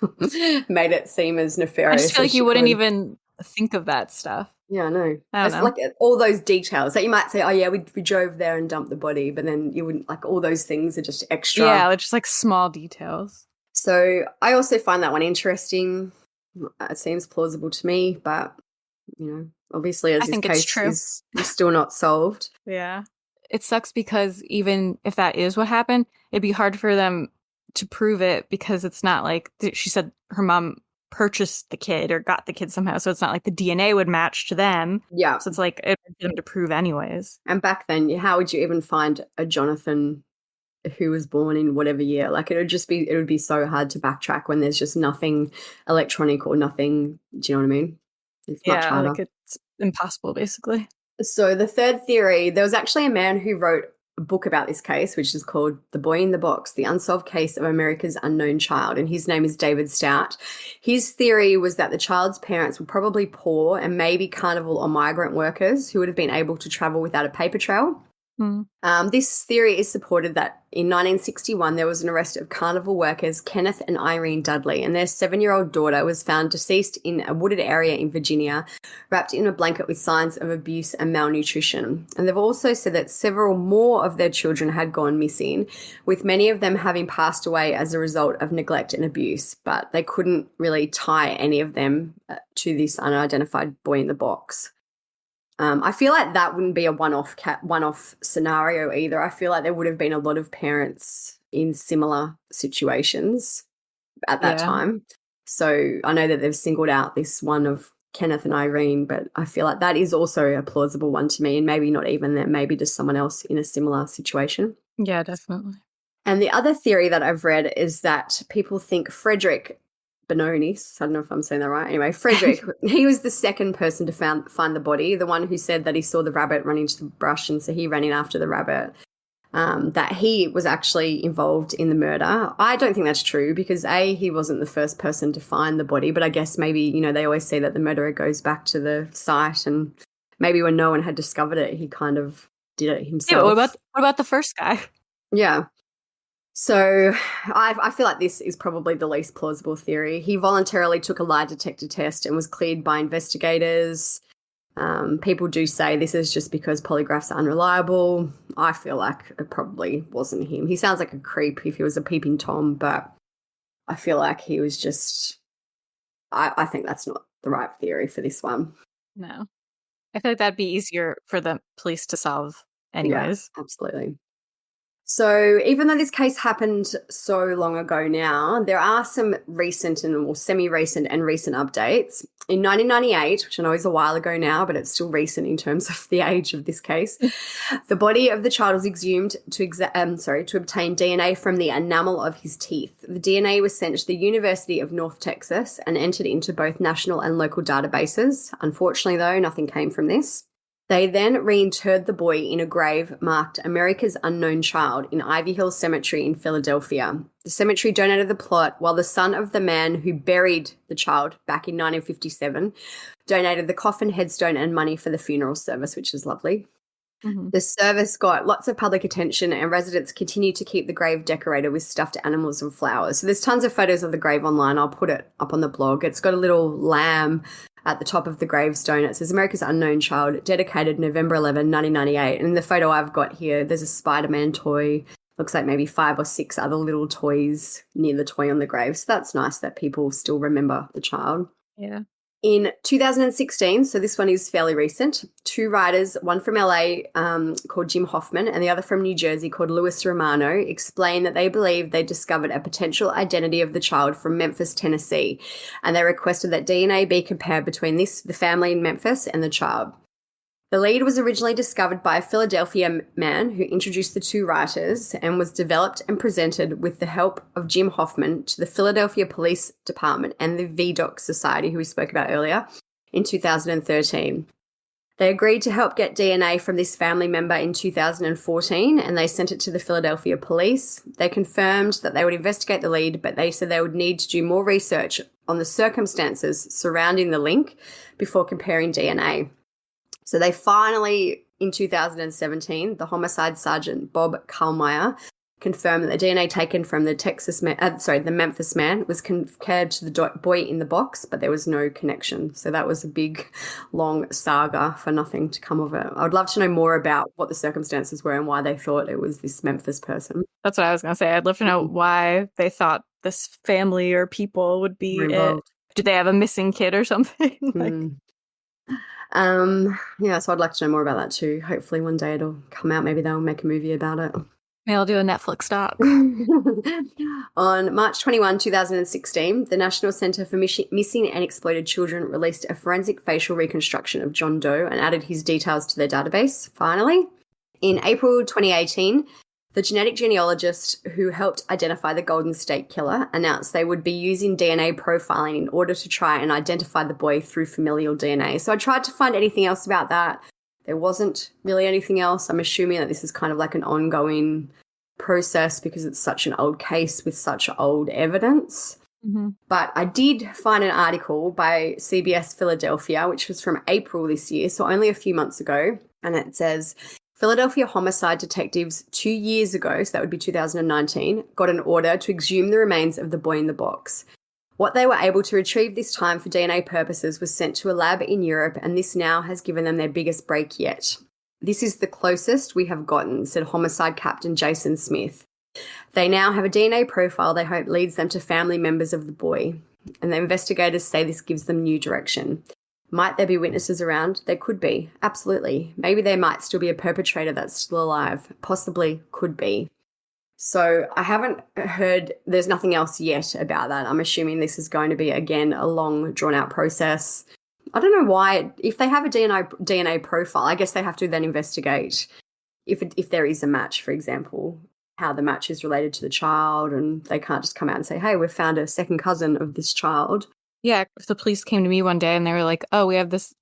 made it seem as nefarious. I just feel like you wouldn't even think of that stuff. Yeah, I know. I don't know. Like all those details that you might say, oh yeah, we drove there and dumped the body, but then you wouldn't, like, all those things are just extra. Yeah, they're just like small details. So I also find that one interesting. It seems plausible to me, but, you know, obviously as this case is still not solved. Yeah. It sucks because even if that is what happened, it'd be hard for them to prove it because it's not like she said her mom purchased the kid or got the kid somehow. So it's not like the DNA would match to them. Yeah. So it's like it would be them to prove anyways. And back then, how would you even find a Jonathan who was born in whatever year? Like it would be so hard to backtrack when there's just nothing electronic or nothing. Do you know what I mean? It's much harder. Like it's impossible basically. So the third theory, there was actually a man who wrote a book about this case, which is called The Boy in the Box, The Unsolved Case of America's Unknown Child, and his name is David Stout. His theory was that the child's parents were probably poor and maybe carnival or migrant workers who would have been able to travel without a paper trail. This theory is supported that in 1961 there was an arrest of carnival workers Kenneth and Irene Dudley, and their 7-year-old daughter was found deceased in a wooded area in Virginia, wrapped in a blanket with signs of abuse and malnutrition. And they've also said that several more of their children had gone missing, with many of them having passed away as a result of neglect and abuse, but they couldn't really tie any of them to this unidentified boy in the box. I feel like that wouldn't be a one-off scenario either. I feel like there would have been a lot of parents in similar situations at that time. So I know that they've singled out this one of Kenneth and Irene, but I feel like that is also a plausible one to me, and maybe not even them, maybe just someone else in a similar situation. Yeah, definitely. And the other theory that I've read is that people think Frederick Benonis, I don't know if I'm saying that right. Anyway, Frederick, he was the second person to find the body, the one who said that he saw the rabbit run into the brush, and so he ran in after the rabbit, that he was actually involved in the murder. I don't think that's true because, A, he wasn't the first person to find the body, but I guess maybe, you know, they always say that the murderer goes back to the site, and maybe when no one had discovered it, he kind of did it himself. Yeah, what about the first guy? Yeah. So I feel like this is probably the least plausible theory. He voluntarily took a lie detector test and was cleared by investigators. People do say this is just because polygraphs are unreliable. I feel like it probably wasn't him. He sounds like a creep if he was a peeping Tom, but I feel like he was just... I think that's not the right theory for this one. No. I feel like that'd be easier for the police to solve anyways. Yeah, absolutely. So even though this case happened so long ago now, there are some recent and semi-recent and recent updates. In 1998, which I know is a while ago now, but it's still recent in terms of the age of this case, the body of the child was exhumed to obtain DNA from the enamel of his teeth. The DNA was sent to the University of North Texas and entered into both national and local databases. Unfortunately, though, nothing came from this. They then reinterred the boy in a grave marked America's Unknown Child in Ivy Hill Cemetery in Philadelphia. The cemetery donated the plot, while the son of the man who buried the child back in 1957 donated the coffin, headstone, and money for the funeral service, which is lovely. Mm-hmm. The service got lots of public attention, and residents continued to keep the grave decorated with stuffed animals and flowers. So there's tons of photos of the grave online. I'll put it up on the blog. It's got a little lamb at the top of the gravestone. It says America's Unknown Child, dedicated November 11, 1998. And in the photo I've got here, there's a Spider-Man toy. Looks like maybe 5 or 6 other little toys near the toy on the grave. So that's nice that people still remember the child. Yeah. In 2016, so this one is fairly recent, 2 writers, one from LA called Jim Hoffman and the other from New Jersey called Louis Romano, explained that they believed they discovered a potential identity of the child from Memphis, Tennessee, and they requested that DNA be compared between the family in Memphis and the child. The lead was originally discovered by a Philadelphia man who introduced the 2 writers and was developed and presented with the help of Jim Hoffman to the Philadelphia Police Department and the VDOC Society, who we spoke about earlier, in 2013. They agreed to help get DNA from this family member in 2014, and they sent it to the Philadelphia police. They confirmed that they would investigate the lead, but they said they would need to do more research on the circumstances surrounding the link before comparing DNA. So they finally, in 2017, the homicide sergeant Bob Kallmeyer confirmed that the DNA taken from the Memphis man was compared to the boy in the box, but there was no connection. So that was a big, long saga for nothing to come of it. I would love to know more about what the circumstances were and why they thought it was this Memphis person. That's what I was going to say. I'd love to know why they thought this family or people would be it. Did they have a missing kid or something? So I'd like to know more about that too. Hopefully one day it'll come out. Maybe they'll make a movie about it. Maybe I'll do a Netflix doc. On March 21, 2016, the National Center for Missing and Exploited Children released a forensic facial reconstruction of John Doe and added his details to their database, finally. In April 2018, the genetic genealogist who helped identify the Golden State Killer announced they would be using DNA profiling in order to try and identify the boy through familial DNA. So I tried to find anything else about that. There wasn't really anything else. I'm assuming that this is kind of like an ongoing process because it's such an old case with such old evidence. Mm-hmm. But I did find an article by CBS Philadelphia, which was from April this year, so only a few months ago, and it says, Philadelphia homicide detectives 2 years ago, so that would be 2019, got an order to exhume the remains of the boy in the box. What they were able to retrieve this time for DNA purposes was sent to a lab in Europe, and this now has given them their biggest break yet. This is the closest we have gotten, said homicide captain Jason Smith. They now have a DNA profile they hope leads them to family members of the boy, and the investigators say this gives them new direction. Might there be witnesses around? There could be. Absolutely. Maybe there might still be a perpetrator that's still alive. Possibly could be. So I haven't heard, there's nothing else yet about that. I'm assuming this is going to be, again, a long, drawn-out process. I don't know why. If they have a DNA profile, I guess they have to then investigate if there is a match, for example, how the match is related to the child, and they can't just come out and say, "Hey, we've found a second cousin of this child." Yeah, if the police came to me one day and they were like, "Oh, we have this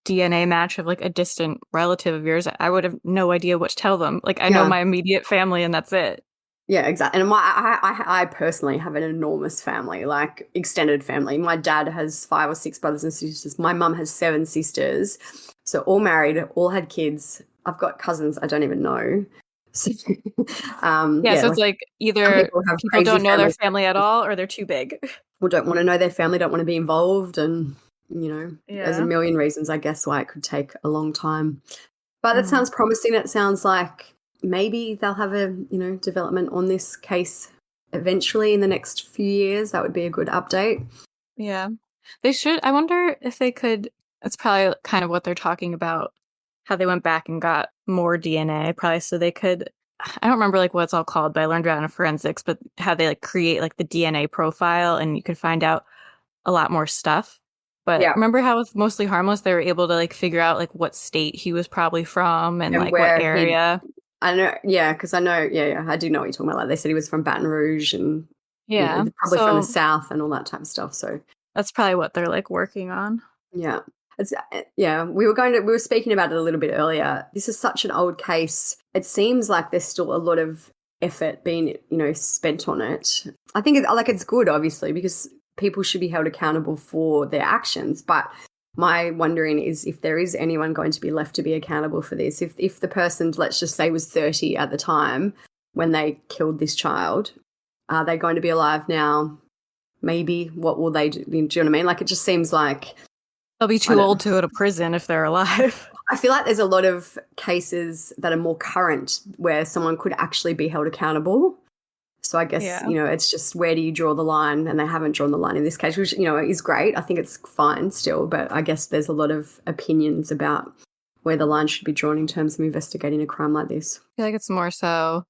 DNA match of like a distant relative of yours," I would have no idea what to tell them. Like, I know Yeah. my immediate family, and that's it. Yeah, exactly. And I personally have an enormous family, like extended family. My dad has 5 or 6 brothers and sisters. My mum has 7 sisters. So all married, all had kids. I've got cousins I don't even know. So, Yeah, yeah, so it's like like some either people have people crazy don't know their families family at all or they're too big. or don't want to know their family, don't want to be involved. And, there's a Yeah. million reasons, I guess, why it could take a long time. But it Mm. sounds promising. It sounds like maybe they'll have a, development on this case eventually in the next few years. That would be a good update. Yeah. They should. I wonder if they could. It's probably kind of what they're talking about, how they went back and got more DNA, probably so they could. I don't remember like what it's all called, but I learned about it in forensics, but how they like create like the DNA profile and you could find out a lot more stuff. But Yeah. remember how with Mostly Harmless, they were able to like figure out like what state he was probably from and And like what where area. I know, yeah, because I know, yeah, I do know what you're talking about. Like they said he was from Baton Rouge and, Yeah. probably from the So South and all that type of stuff. So, that's probably what they're like working on. yeah. We were speaking about it a little bit earlier. This is such an old case. It seems like there's still a lot of effort being, spent on it. I think it's good, obviously, because people should be held accountable for their actions. But my wondering is if there is anyone going to be left to be accountable for this. If the person, let's just say, was 30 at the time when they killed this child, are they going to be alive now? Maybe. What will they do? Do you know what I mean? Like, it just seems like They'll be too old to go to prison if they're alive. I feel like there's a lot of cases that are more current where someone could actually be held accountable. So I guess, Yeah. It's just where do you draw the line? And they haven't drawn the line in this case, which, is great. I think it's fine still, but I guess there's a lot of opinions about where the line should be drawn in terms of investigating a crime like this. I feel like it's more so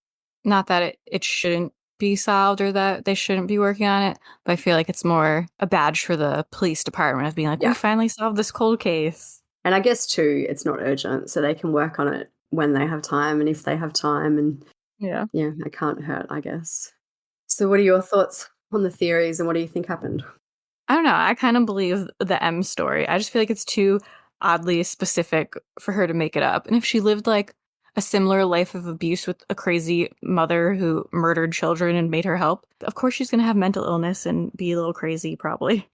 not that it shouldn't be solved or that they shouldn't be working on it, but I feel like it's more a badge for the police department of being like, Yeah. we finally solved this cold case. And I guess, too, it's not urgent, so they can work on it when they have time and if they have time. And, Yeah. it can't hurt, I guess. So what are your thoughts on the theories and what do you think happened? I don't know. I kind of believe the M story. I just feel like it's too oddly specific for her to make it up. And if she lived like a similar life of abuse with a crazy mother who murdered children and made her help, of course she's going to have mental illness and be a little crazy, probably.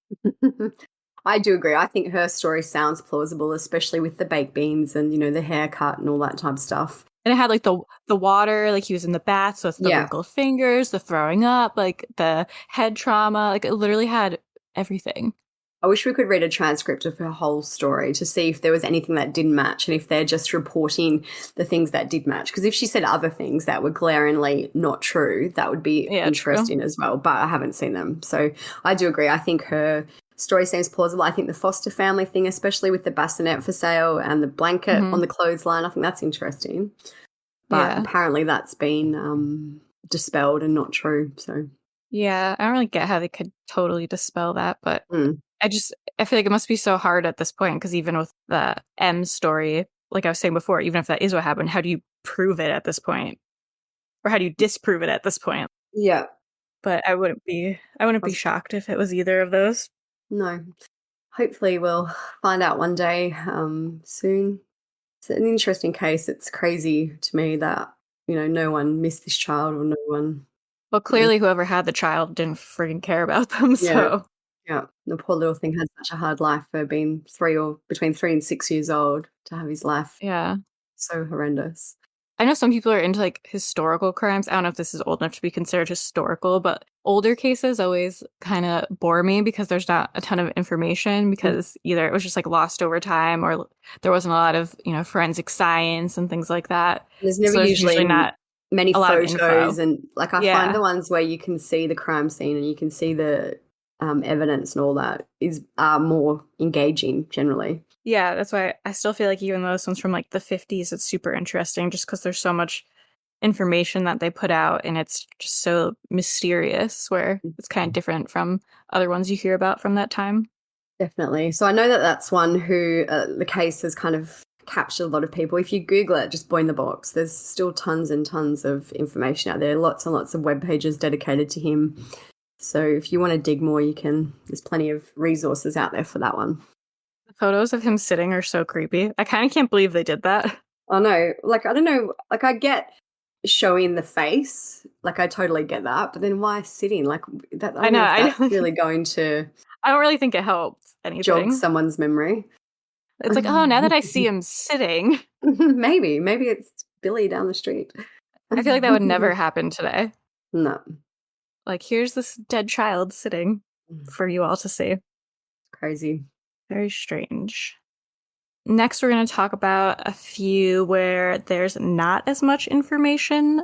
I do agree. I think her story sounds plausible, especially with the baked beans and, the haircut and all that type of stuff. And it had like the water, like he was in the bath, so it's the Yeah. wrinkled fingers, the throwing up, like the head trauma, like it literally had everything. I wish we could read a transcript of her whole story to see if there was anything that didn't match and if they're just reporting the things that did match. Because if she said other things that were glaringly not true, that would be interesting as well. But I haven't seen them. So I do agree. I think her story seems plausible. I think the foster family thing, especially with the bassinet for sale and the blanket on the clothesline, I think that's interesting. But apparently that's been dispelled and not true. So yeah, I don't really get how they could totally dispel that, but I feel like it must be so hard at this point because even with the M story, like I was saying before, even if that is what happened, how do you prove it at this point? Or how do you disprove it at this point? Yeah. But I wouldn't be shocked if it was either of those. No. Hopefully we'll find out one day soon. It's an interesting case. It's crazy to me that, no one missed this child or no one. Well, clearly whoever had the child didn't friggin' care about them, so. Yeah. The poor little thing had such a hard life for being between 3 and 6 years old to have his life. Yeah. So horrendous. I know some people are into like historical crimes. I don't know if this is old enough to be considered historical, but older cases always kind of bore me because there's not a ton of information because either it was just like lost over time or there wasn't a lot of, forensic science and things like that. There's never So there's usually not many a lot of info. photos and I find the ones where you can see the crime scene and you can see the evidence and all that are more engaging generally. Yeah, that's why I still feel like even though this one's from like the 50s, it's super interesting just because there's so much information that they put out and it's just so mysterious where it's kind of different from other ones you hear about from that time. Definitely. So I know that that's one who the case has kind of captured a lot of people. If you Google it, just Boy in the Box, there's still tons and tons of information out there, lots and lots of web pages dedicated to him. So if you want to dig more, you can. There's plenty of resources out there for that one. The photos of him sitting are so creepy. I kind of can't believe they did that. I know. Like, I don't know. Like, I get showing the face. Like, I totally get that. But then why sitting? Like, that, I don't know if that's really going to I don't really think it helps anything. jog someone's memory. It's like, oh, now that I see him sitting. Maybe it's Billy down the street. I feel like that would never happen today. No. Like, here's this dead child sitting for you all to see. Crazy. Very strange. Next, we're going to talk about a few where there's not as much information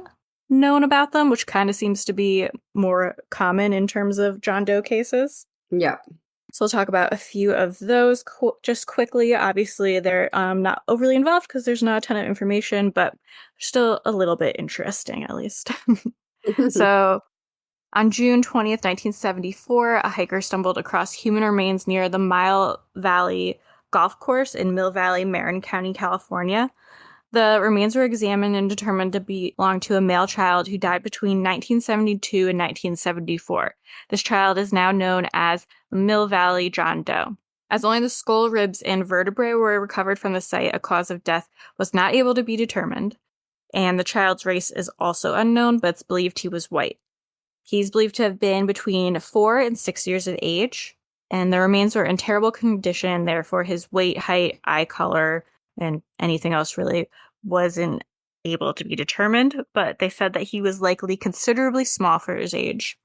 known about them, which kind of seems to be more common in terms of John Doe cases. Yeah. So we'll talk about a few of those just quickly. Obviously, they're not overly involved because there's not a ton of information, but still a little bit interesting, at least. So on June 20th, 1974, a hiker stumbled across human remains near the Mile Valley Golf Course in Mill Valley, Marin County, California. The remains were examined and determined to belong to a male child who died between 1972 and 1974. This child is now known as Mill Valley John Doe. As only the skull, ribs, and vertebrae were recovered from the site, a cause of death was not able to be determined. And the child's race is also unknown, but it's believed he was white. He's believed to have been between 4 and 6 years of age, and the remains were in terrible condition, therefore his weight, height, eye color, and anything else really wasn't able to be determined, but they said that he was likely considerably small for his age.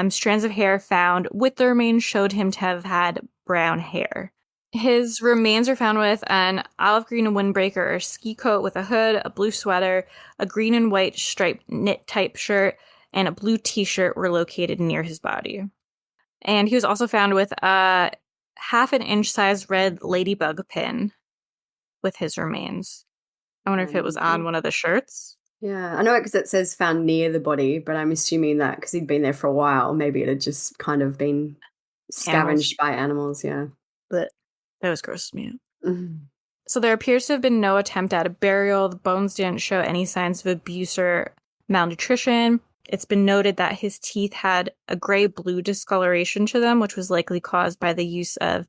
Strands of hair found with the remains showed him to have had brown hair. His remains are found with an olive green windbreaker or ski coat with a hood, a blue sweater, a green and white striped knit type shirt, and a blue t-shirt were located near his body. And he was also found with a 1/2 inch size red ladybug pin with his remains. I wonder if it was on one of the shirts. Yeah, I know it because it says found near the body, but I'm assuming that because he'd been there for a while, maybe it had just kind of been scavenged by animals, yeah. But that was gross to me. Mm-hmm. So there appears to have been no attempt at a burial. The bones didn't show any signs of abuse or malnutrition. It's been noted that his teeth had a gray-blue discoloration to them, which was likely caused by the use of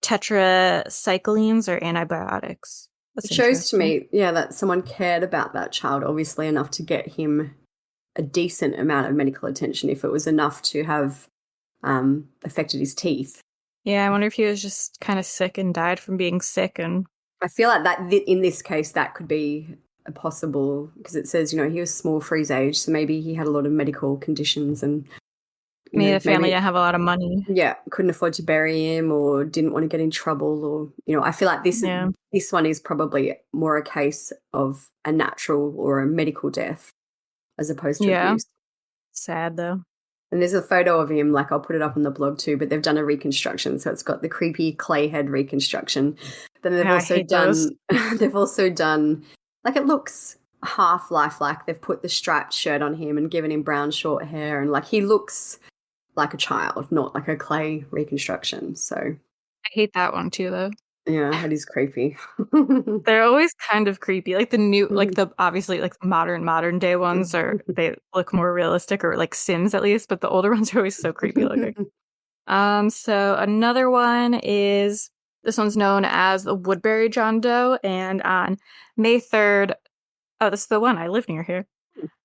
tetracyclines or antibiotics. That's it shows to me, yeah, that someone cared about that child, obviously enough to get him a decent amount of medical attention if it was enough to have affected his teeth. Yeah, I wonder if he was just kind of sick and died from being sick. And I feel like that in this case, that could be a possible, because it says, he was small for his age, so maybe he had a lot of medical conditions and maybe the family didn't have a lot of money. Yeah, couldn't afford to bury him or didn't want to get in trouble, or, I feel like this one is probably more a case of a natural or a medical death as opposed to abuse. Sad, though. And there's a photo of him, like I'll put it up on the blog too, but they've done a reconstruction. So it's got the creepy clay head reconstruction. Then they've also done, like it looks half lifelike. They've put the striped shirt on him and given him brown short hair. And like he looks like a child, not like a clay reconstruction. So I hate that one too, though. Yeah, that is creepy. They're always kind of creepy. Like the new, like the obviously like modern day ones they look more realistic, or like Sims at least, but the older ones are always so creepy looking. So another one is, this one's known as the Woodbury John Doe, and on May 3rd, this is the one, I live near here.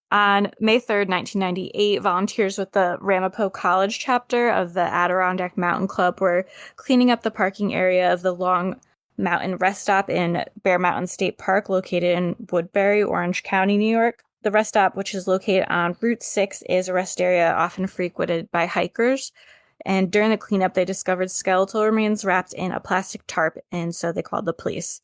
On May 3rd, 1998, volunteers with the Ramapo College chapter of the Adirondack Mountain Club were cleaning up the parking area of the Long Mountain Rest Stop in Bear Mountain State Park, located in Woodbury, Orange County, New York. The rest stop, which is located on Route 6, is a rest area often frequented by hikers. And during the cleanup, they discovered skeletal remains wrapped in a plastic tarp, and so they called the police.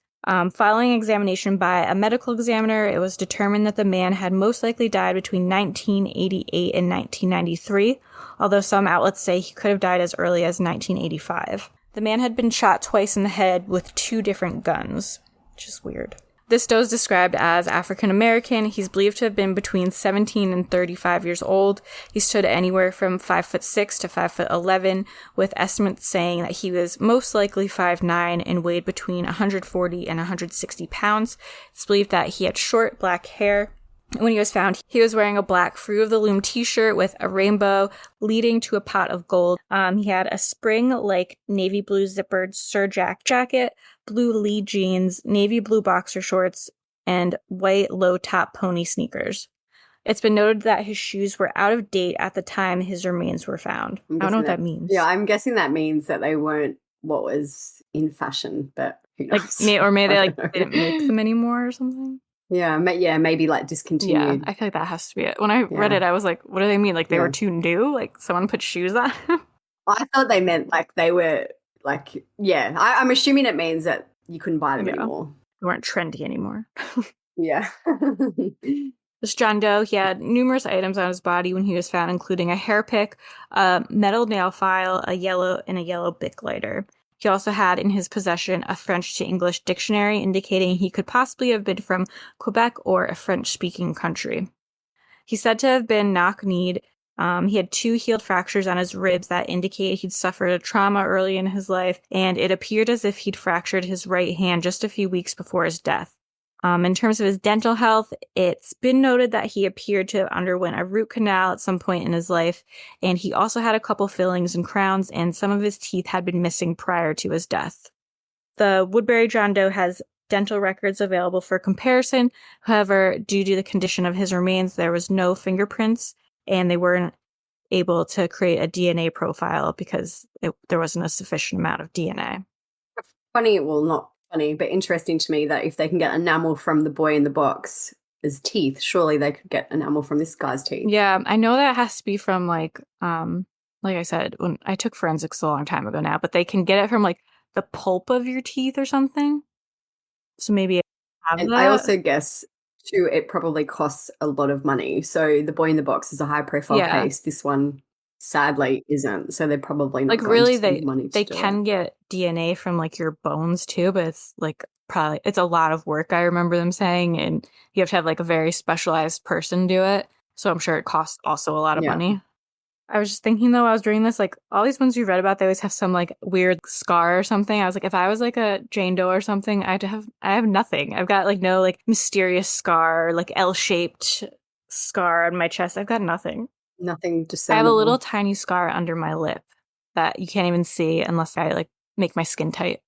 Following examination by a medical examiner, it was determined that the man had most likely died between 1988 and 1993, although some outlets say he could have died as early as 1985. The man had been shot twice in the head with 2 different guns, which is weird. This Doe is described as African American. He's believed to have been between 17 and 35 years old. He stood anywhere from 5'6" to 5'11", with estimates saying that he was most likely 5'9" and weighed between 140 and 160 pounds. It's believed that he had short black hair. When he was found, he was wearing a black Fruit of the Loom t-shirt with a rainbow leading to a pot of gold. He had a spring-like navy blue zippered Sir Jack jacket, blue Lee jeans, navy blue boxer shorts, and white low-top pony sneakers. It's been noted that his shoes were out of date at the time his remains were found. I don't know what that means. Yeah, I'm guessing that means that they weren't what was in fashion, but who knows? They didn't make them anymore or something. Yeah, maybe like discontinued. Yeah, I feel like that has to be it. When I read it, I was like, what do they mean? Like they were too new? Like someone put shoes on? I thought they meant like they were like, I'm assuming it means that you couldn't buy them anymore. They weren't trendy anymore. Yeah. This John Doe, he had numerous items on his body when he was found, including a hair pick, a metal nail file, a yellow Bic lighter. He also had in his possession a French to English dictionary, indicating he could possibly have been from Quebec or a French-speaking country. He's said to have been knock-kneed. He had 2 healed fractures on his ribs that indicate he'd suffered a trauma early in his life, and it appeared as if he'd fractured his right hand just a few weeks before his death. In terms of his dental health, it's been noted that he appeared to have underwent a root canal at some point in his life, and he also had a couple fillings and crowns, and some of his teeth had been missing prior to his death. The Woodbury John Doe has dental records available for comparison. However, due to the condition of his remains, there was no fingerprints, and they weren't able to create a DNA profile because there wasn't a sufficient amount of DNA. Funny, well, not funny, but interesting to me that if they can get enamel from the boy in the box as teeth, surely they could get enamel from this guy's teeth. Yeah, I know that has to be from like I said, when I took forensics a long time ago now, but they can get it from like the pulp of your teeth or something. So maybe I also guess too, it probably costs a lot of money. So the boy in the box is a high profile case. This one sadly isn't, so they're probably not like going really to spend money to they do can it. get DNA from like your bones too, but it's like probably it's a lot of work, I remember them saying, and you have to have like a very specialized person do it, so I'm sure it costs also a lot of money. I was just thinking though, I was doing this, like all these ones you read about, they always have some like weird scar or something. I was like, if I was like a Jane Doe or something, I have nothing. I've got like no like mysterious scar, like L-shaped scar on my chest. I've got nothing. Nothing I discernible. have a little tiny scar under my lip that you can't even see unless I like make my skin tight.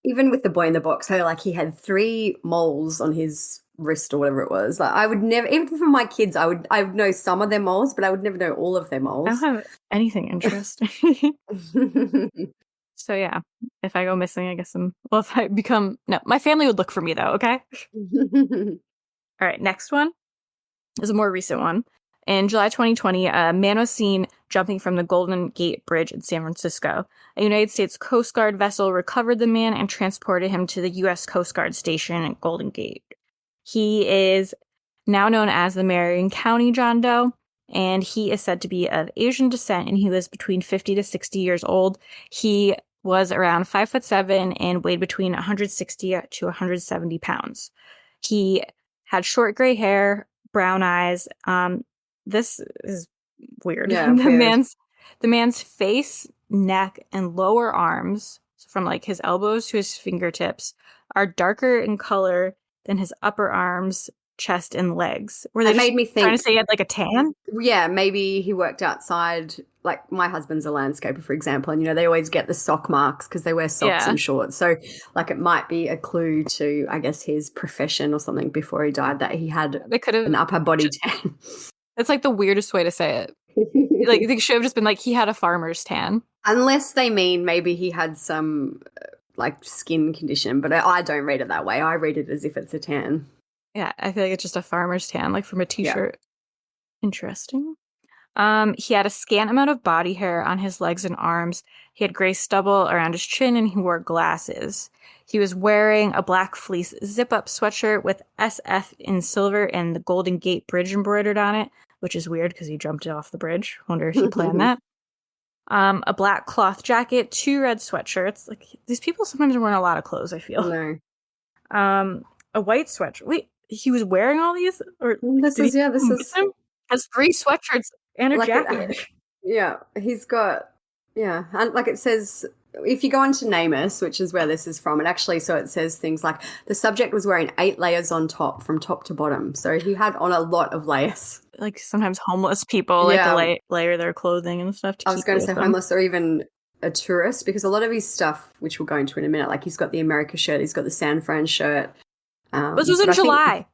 Even with the boy in the box, so like he had 3 moles on his wrist or whatever it was. Like I would never, even for my kids, I would know some of their moles, but I would never know all of their moles. I don't have anything interesting. So yeah, if I go missing, I guess if I become, no, my family would look for me though, okay? All right, next one is a more recent one. In July 2020, a man was seen jumping from the Golden Gate Bridge in San Francisco. A United States Coast Guard vessel recovered the man and transported him to the U.S. Coast Guard station at Golden Gate. He is now known as the Marion County John Doe, and he is said to be of Asian descent, and he was between 50 to 60 years old. He was around 5'7" and weighed between 160 to 170 pounds. He had short gray hair, brown eyes. This is weird. Yeah, The man's face, neck, and lower arms, so from like his elbows to his fingertips, are darker in color than his upper arms, chest, and legs. Were they It made me think, trying to say he had like a tan? Yeah, maybe he worked outside. Like my husband's a landscaper, for example, and they always get the sock marks because they wear socks and shorts. So like it might be a clue to, I guess, his profession or something before he died, that he had an upper body tan. It's like the weirdest way to say it. Like they should have just been like he had a farmer's tan. Unless they mean maybe he had some like skin condition, but I don't read it that way. I read it as if it's a tan. Yeah, I feel like it's just a farmer's tan, like from a t-shirt. Yeah. Interesting. He had a scant amount of body hair on his legs and arms. He had gray stubble around his chin, and he wore glasses. He was wearing a black fleece zip-up sweatshirt with SF in silver and the Golden Gate Bridge embroidered on it, which is weird because he jumped off the bridge. Wonder if he planned that. A black cloth jacket, 2 red sweatshirts. Like these people sometimes are wearing a lot of clothes, I feel. No. a white sweatshirt. Wait, he was wearing all these? Or This did he is, yeah, this miss is him? Has 3 sweatshirts and a like jacket. yeah, he's got, yeah, and like it says, if you go into NamUs, which is where this is from, it actually, so it says things like the subject was wearing 8 layers on top from top to bottom. So he had on a lot of layers. Like sometimes homeless people Yeah. like to layer their clothing and stuff to I was keep going to with say them. homeless or even a tourist, because a lot of his stuff, which we'll go into in a minute, like he's got the America shirt, he's got the San Fran shirt. This was in July.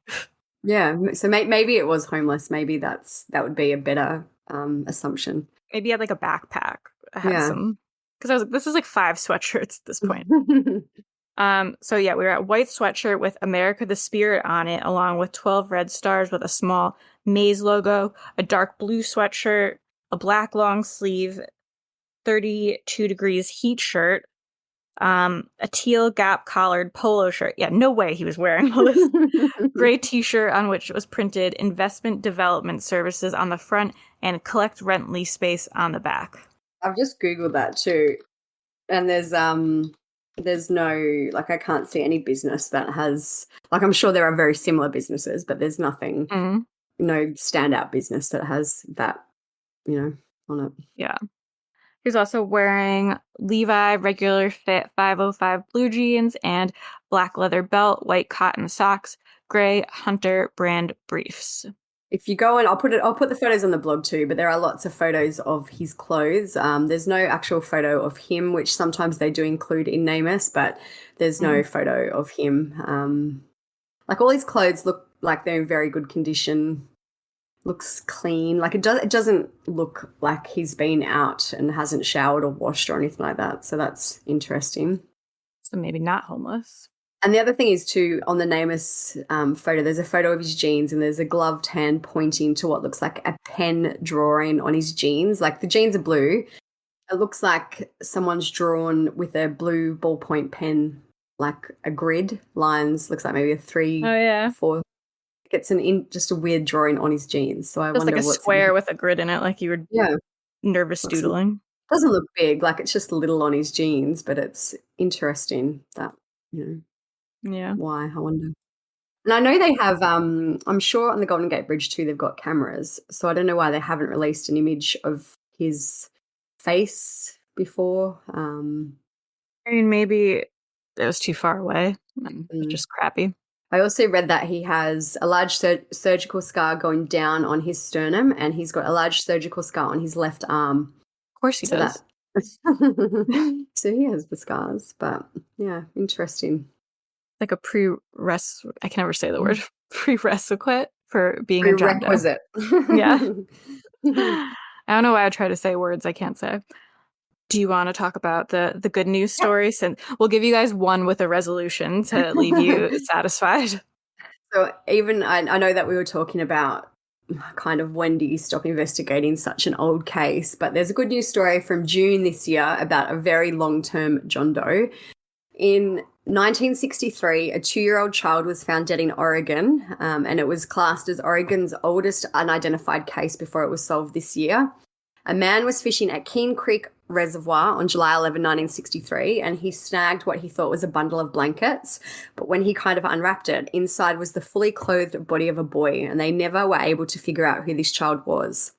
Yeah, so maybe it was homeless. Maybe that would be a better assumption. Maybe he had like a backpack. I had Yeah. some, because I was like, this is like 5 sweatshirts at this point. So yeah, we were at white sweatshirt with America the Spirit on it, along with 12 red stars with a small maize logo, a dark blue sweatshirt, a black long sleeve, 32 degrees heat shirt, a teal Gap collared polo shirt. Yeah, no way he was wearing all this. Gray t-shirt on which was printed Investment Development Services on the front and Collect Rent Lease Space on the back. I've just Googled that too. And there's no, like, I can't see any business that has, like, I'm sure there are very similar businesses, but there's nothing, no standout business that has that, on it. Yeah. He's also wearing Levi regular fit 505 blue jeans and black leather belt, white cotton socks, gray Hunter brand briefs. If you go and I'll put the photos on the blog too, but there are lots of photos of his clothes. There's no actual photo of him, which sometimes they do include in NamUs, but there's no photo of him. Like all his clothes look like they're in very good condition. Looks clean. Like it doesn't look like he's been out and hasn't showered or washed or anything like that. So that's interesting. So maybe not homeless. And the other thing is too, on the NamUs photo, there's a photo of his jeans and there's a gloved hand pointing to what looks like a pen drawing on his jeans. Like the jeans are blue. It looks like someone's drawn with a blue ballpoint pen, like a grid, lines, looks like maybe a 3, 4. It's just a weird drawing on his jeans. So I wonder like a what's square with a grid in it, like you were nervous doodling. Doesn't look big, like it's just little on his jeans, but it's interesting that, why, I wonder. And I know they have, I'm sure on the Golden Gate Bridge too, they've got cameras. So I don't know why they haven't released an image of his face before. I mean, maybe it was too far away and it was just crappy. I also read that he has a large surgical scar going down on his sternum, and he's got a large surgical scar on his left arm. Of course he does. So he has the scars, but yeah, interesting. Like a I can never say the word, prerequisite for being a John Doe. Prerequisite. Yeah. I don't know why I try to say words I can't say. Do you want to talk about the good news story? Since we'll give you guys one with a resolution to leave you satisfied. So even I know that we were talking about kind of when do you stop investigating such an old case, but there's a good news story from June this year about a very long-term John Doe. In 1963, a 2-year-old child was found dead in Oregon, and it was classed as Oregon's oldest unidentified case before it was solved this year. A man was fishing at Keene Creek Reservoir on July 11, 1963, and he snagged what he thought was a bundle of blankets. But when he kind of unwrapped it, inside was the fully clothed body of a boy, and they never were able to figure out who this child was.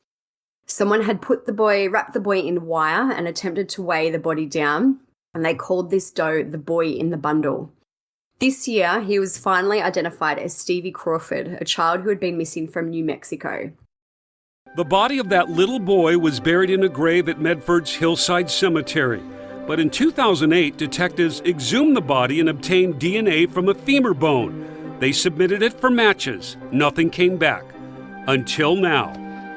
Someone had wrapped the boy in wire and attempted to weigh the body down, and they called this doe the boy in the bundle. This year, he was finally identified as Stevie Crawford, a child who had been missing from New Mexico. The body of that little boy was buried in a grave at Medford's Hillside Cemetery. But in 2008, detectives exhumed the body and obtained DNA from a femur bone. They submitted it for matches. Nothing came back. Until now.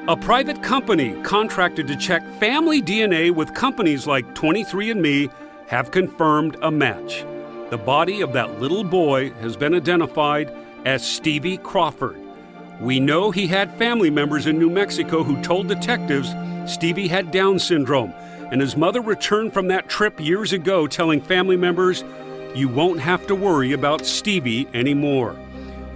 A private company contracted to check family DNA with companies like 23andMe have confirmed a match. The body of that little boy has been identified as Stevie Crawford. We know he had family members in New Mexico who told detectives Stevie had Down syndrome, and his mother returned from that trip years ago telling family members, "You won't have to worry about Stevie anymore."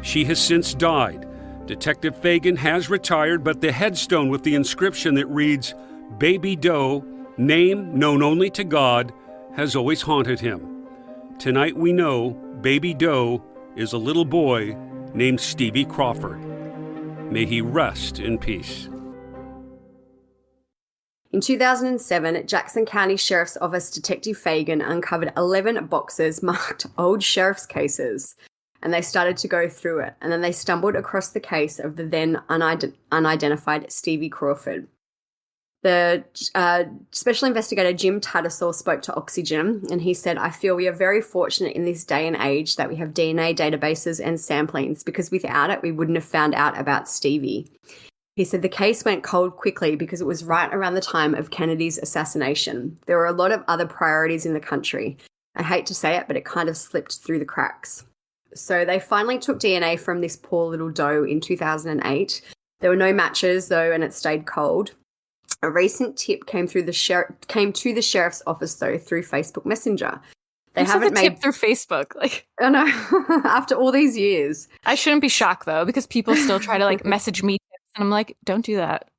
She has since died. Detective Fagan has retired, but the headstone with the inscription that reads, "Baby Doe, name known only to God," has always haunted him. Tonight we know Baby Doe is a little boy named Stevie Crawford. May he rest in peace. In 2007, Jackson County Sheriff's Office Detective Fagan uncovered 11 boxes marked old sheriff's cases, and they started to go through it. And then they stumbled across the case of the then unidentified Stevie Crawford. The special investigator Jim Tattersall spoke to Oxygen, and he said, "I feel we are very fortunate in this day and age that we have DNA databases and samplings, because without it, we wouldn't have found out about Stevie." He said the case went cold quickly because it was right around the time of Kennedy's assassination. There were a lot of other priorities in the country. I hate to say it, but it kind of slipped through the cracks. So they finally took DNA from this poor little doe in 2008. There were no matches, though, and it stayed cold. A recent tip came to the sheriff's office, though, through Facebook Messenger. They haven't made tip through Facebook. Like, oh no, after all these years. I shouldn't be shocked though, because people still try to like message me tips, and I'm like, don't do that.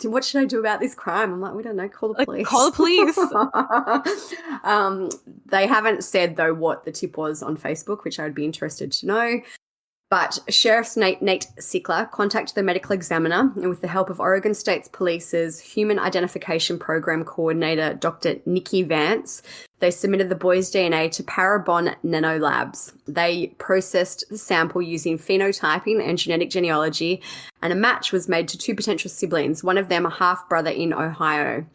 What should I do about this crime? I'm like, we don't know. Call the police. Call the police. They haven't said though what the tip was on Facebook, which I would be interested to know. But Sheriff Nate Sickler contacted the medical examiner, and with the help of Oregon State Police's Human Identification Program Coordinator, Dr. Nikki Vance, they submitted the boy's DNA to Parabon Nanolabs. They processed the sample using phenotyping and genetic genealogy, and a match was made to two potential siblings, one of them a half-brother in Ohio.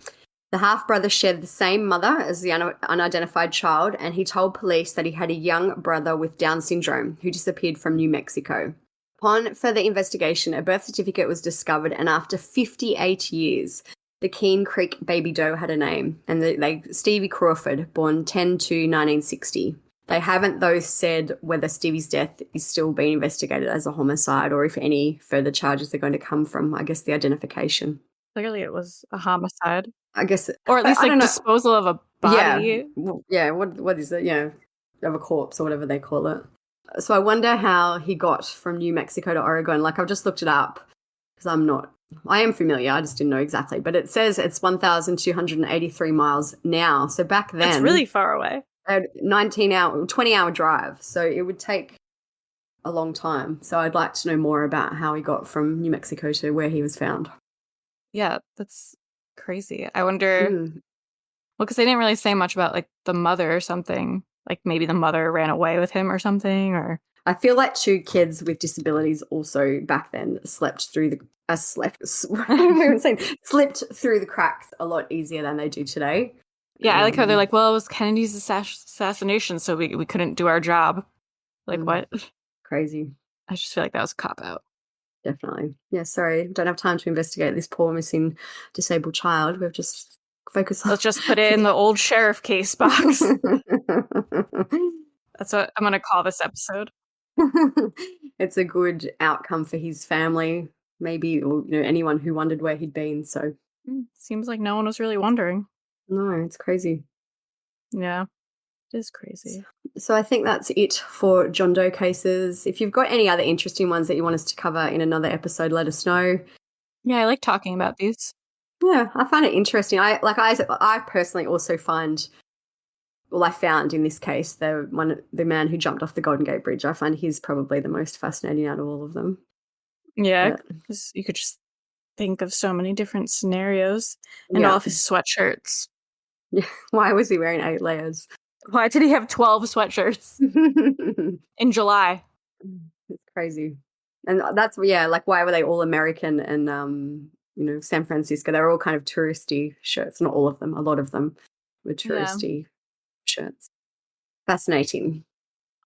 The half-brother shared the same mother as the unidentified child, and he told police that he had a young brother with Down syndrome who disappeared from New Mexico. Upon further investigation, a birth certificate was discovered, and after 58 years, the Keene Creek baby doe had a name, and Stevie Crawford, born 10/2/1960. They haven't, though, said whether Stevie's death is still being investigated as a homicide or if any further charges are going to come from, I guess, the identification. Clearly it was a homicide. I guess, or at least like disposal of a body. Yeah. What is it? Yeah, of a corpse or whatever they call it. So I wonder how he got from New Mexico to Oregon. Like, I've just looked it up because I am familiar. I just didn't know exactly, but it says it's 1,283 miles now. So back then, it's really far away. A 20-hour drive. So it would take a long time. So I'd like to know more about how he got from New Mexico to where he was found. Yeah, that's crazy. I wonder, well, because they didn't really say much about like the mother or something. Like maybe the mother ran away with him or something, or I feel like two kids with disabilities also back then slipped through the cracks a lot easier than they do today. Yeah, I like how they're like, well, it was Kennedy's assassination, so we couldn't do our job. Like what? Crazy. I just feel like that was a cop-out. Definitely. Yeah, sorry. Don't have time to investigate this poor missing disabled child. We've just focused on... Let's just put it in the old sheriff case box. That's what I'm going to call this episode. It's a good outcome for his family, maybe, or anyone who wondered where he'd been. So seems like no one was really wondering. No, it's crazy. Yeah, it is crazy. So I think that's it for John Doe cases. If you've got any other interesting ones that you want us to cover in another episode, let us know. Yeah, I like talking about these. Yeah, I find it interesting. I personally also found in this case the man who jumped off the Golden Gate Bridge. I find he's probably the most fascinating out of all of them. Yeah, because you could just think of so many different scenarios and all of his sweatshirts. Yeah, why was he wearing 8 layers? Why did he have 12 sweatshirts in July? It's crazy. And that's, like, why were they all American and, San Francisco? They were all kind of touristy shirts. Not all of them. A lot of them were touristy shirts. Fascinating.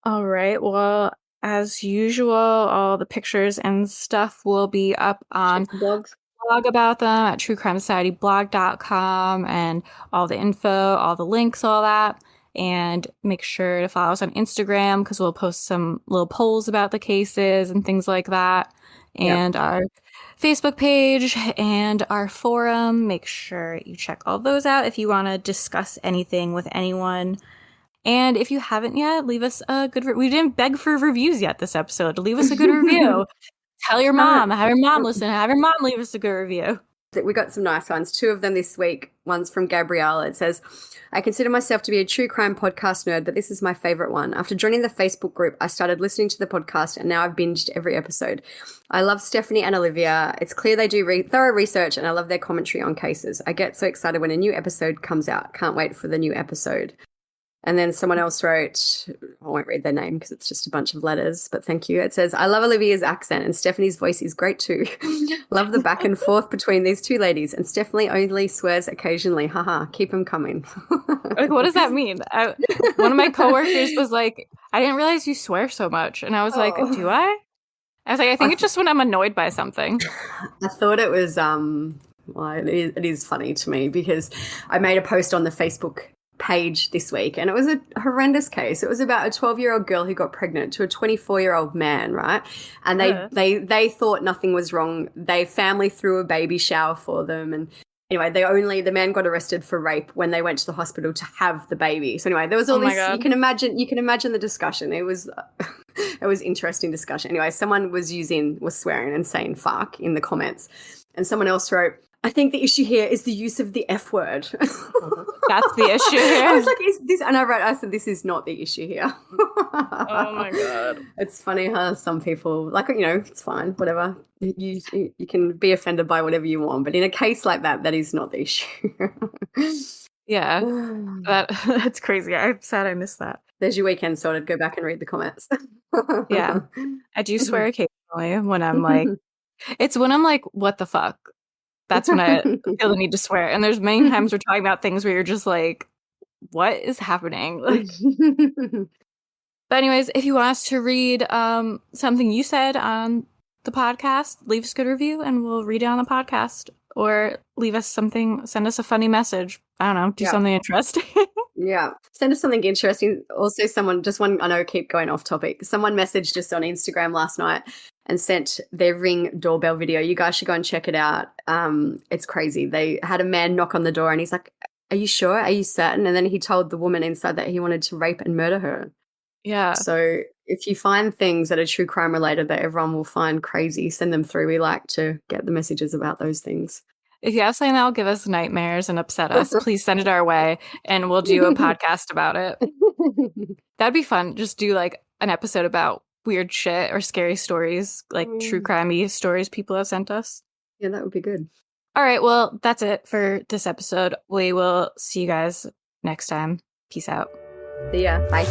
All right. Well, as usual, all the pictures and stuff will be up on blogs. Blog about them at truecrimesocietyblog.com, and all the info, all the links, all that. And make sure to follow us on Instagram because we'll post some little polls about the cases and things like that. And our Facebook page and our forum. Make sure you check all those out if you want to discuss anything with anyone. And if you haven't yet, leave us a good we didn't beg for reviews yet this episode. Leave us a good review. Tell your mom. Have your mom listen. Have your mom leave us a good review. We got some nice ones. 2 of them this week. One's from Gabrielle. It says, I consider myself to be a true crime podcast nerd, but this is my favorite one. After joining the Facebook group, I started listening to the podcast and now I've binged every episode. I love Stephanie and Olivia. It's clear they do thorough research and I love their commentary on cases. I get so excited when a new episode comes out. Can't wait for the new episode. And then someone else wrote, I won't read their name because it's just a bunch of letters, but thank you. It says, I love Olivia's accent and Stephanie's voice is great too. Love the back and forth between these 2 ladies and Stephanie only swears occasionally. Haha, keep them coming. Like, what does that mean? One of my coworkers was like, I didn't realize you swear so much. And I was like, do I? I was like, I think it's just when I'm annoyed by something. I thought it was, well, it is funny to me because I made a post on the Facebook page this week and it was a horrendous case. It was about a 12-year-old girl who got pregnant to a 24-year-old man, right? And they thought nothing was wrong. Their family threw a baby shower for them, and anyway, the man got arrested for rape when they went to the hospital to have the baby. So anyway, there was all this. You can imagine the discussion. It was interesting discussion. Anyway, someone was swearing and saying fuck in the comments, and someone else wrote, I think the issue here is the use of the F word. That's the issue here. I was like, is this? And I said, this is not the issue here. Oh my God. It's funny how some people, like, it's fine, whatever. You can be offended by whatever you want. But in a case like that, that is not the issue. Yeah, that's crazy. I'm sad I missed that. There's your weekend sorted. Go back and read the comments. Yeah. I do swear occasionally when I'm like, what the fuck? That's when I feel the need to swear. And there's many times we're talking about things where you're just like, what is happening? Like, but anyways, if you want us to read something you said on the podcast, leave us a good review and we'll read it on the podcast. Or leave us something, send us a funny message. I don't know, do something interesting. Yeah. Send us something interesting. Also, I know, keep going off topic. Someone messaged us on Instagram last night and sent their Ring doorbell video. You guys should go and check it out. It's crazy. They had a man knock on the door and he's like, are you sure? Are you certain? And then he told the woman inside that he wanted to rape and murder her. Yeah. So if you find things that are true crime related that everyone will find crazy, send them through. We like to get the messages about those things. If you have something that will give us nightmares and upset us, please send it our way and we'll do a podcast about it. That'd be fun. Just do like an episode about weird shit or scary stories, like true crime-y stories people have sent us. Yeah, that would be good. All right, well, that's it for this episode. We will see you guys next time. Peace out. See ya. Bye.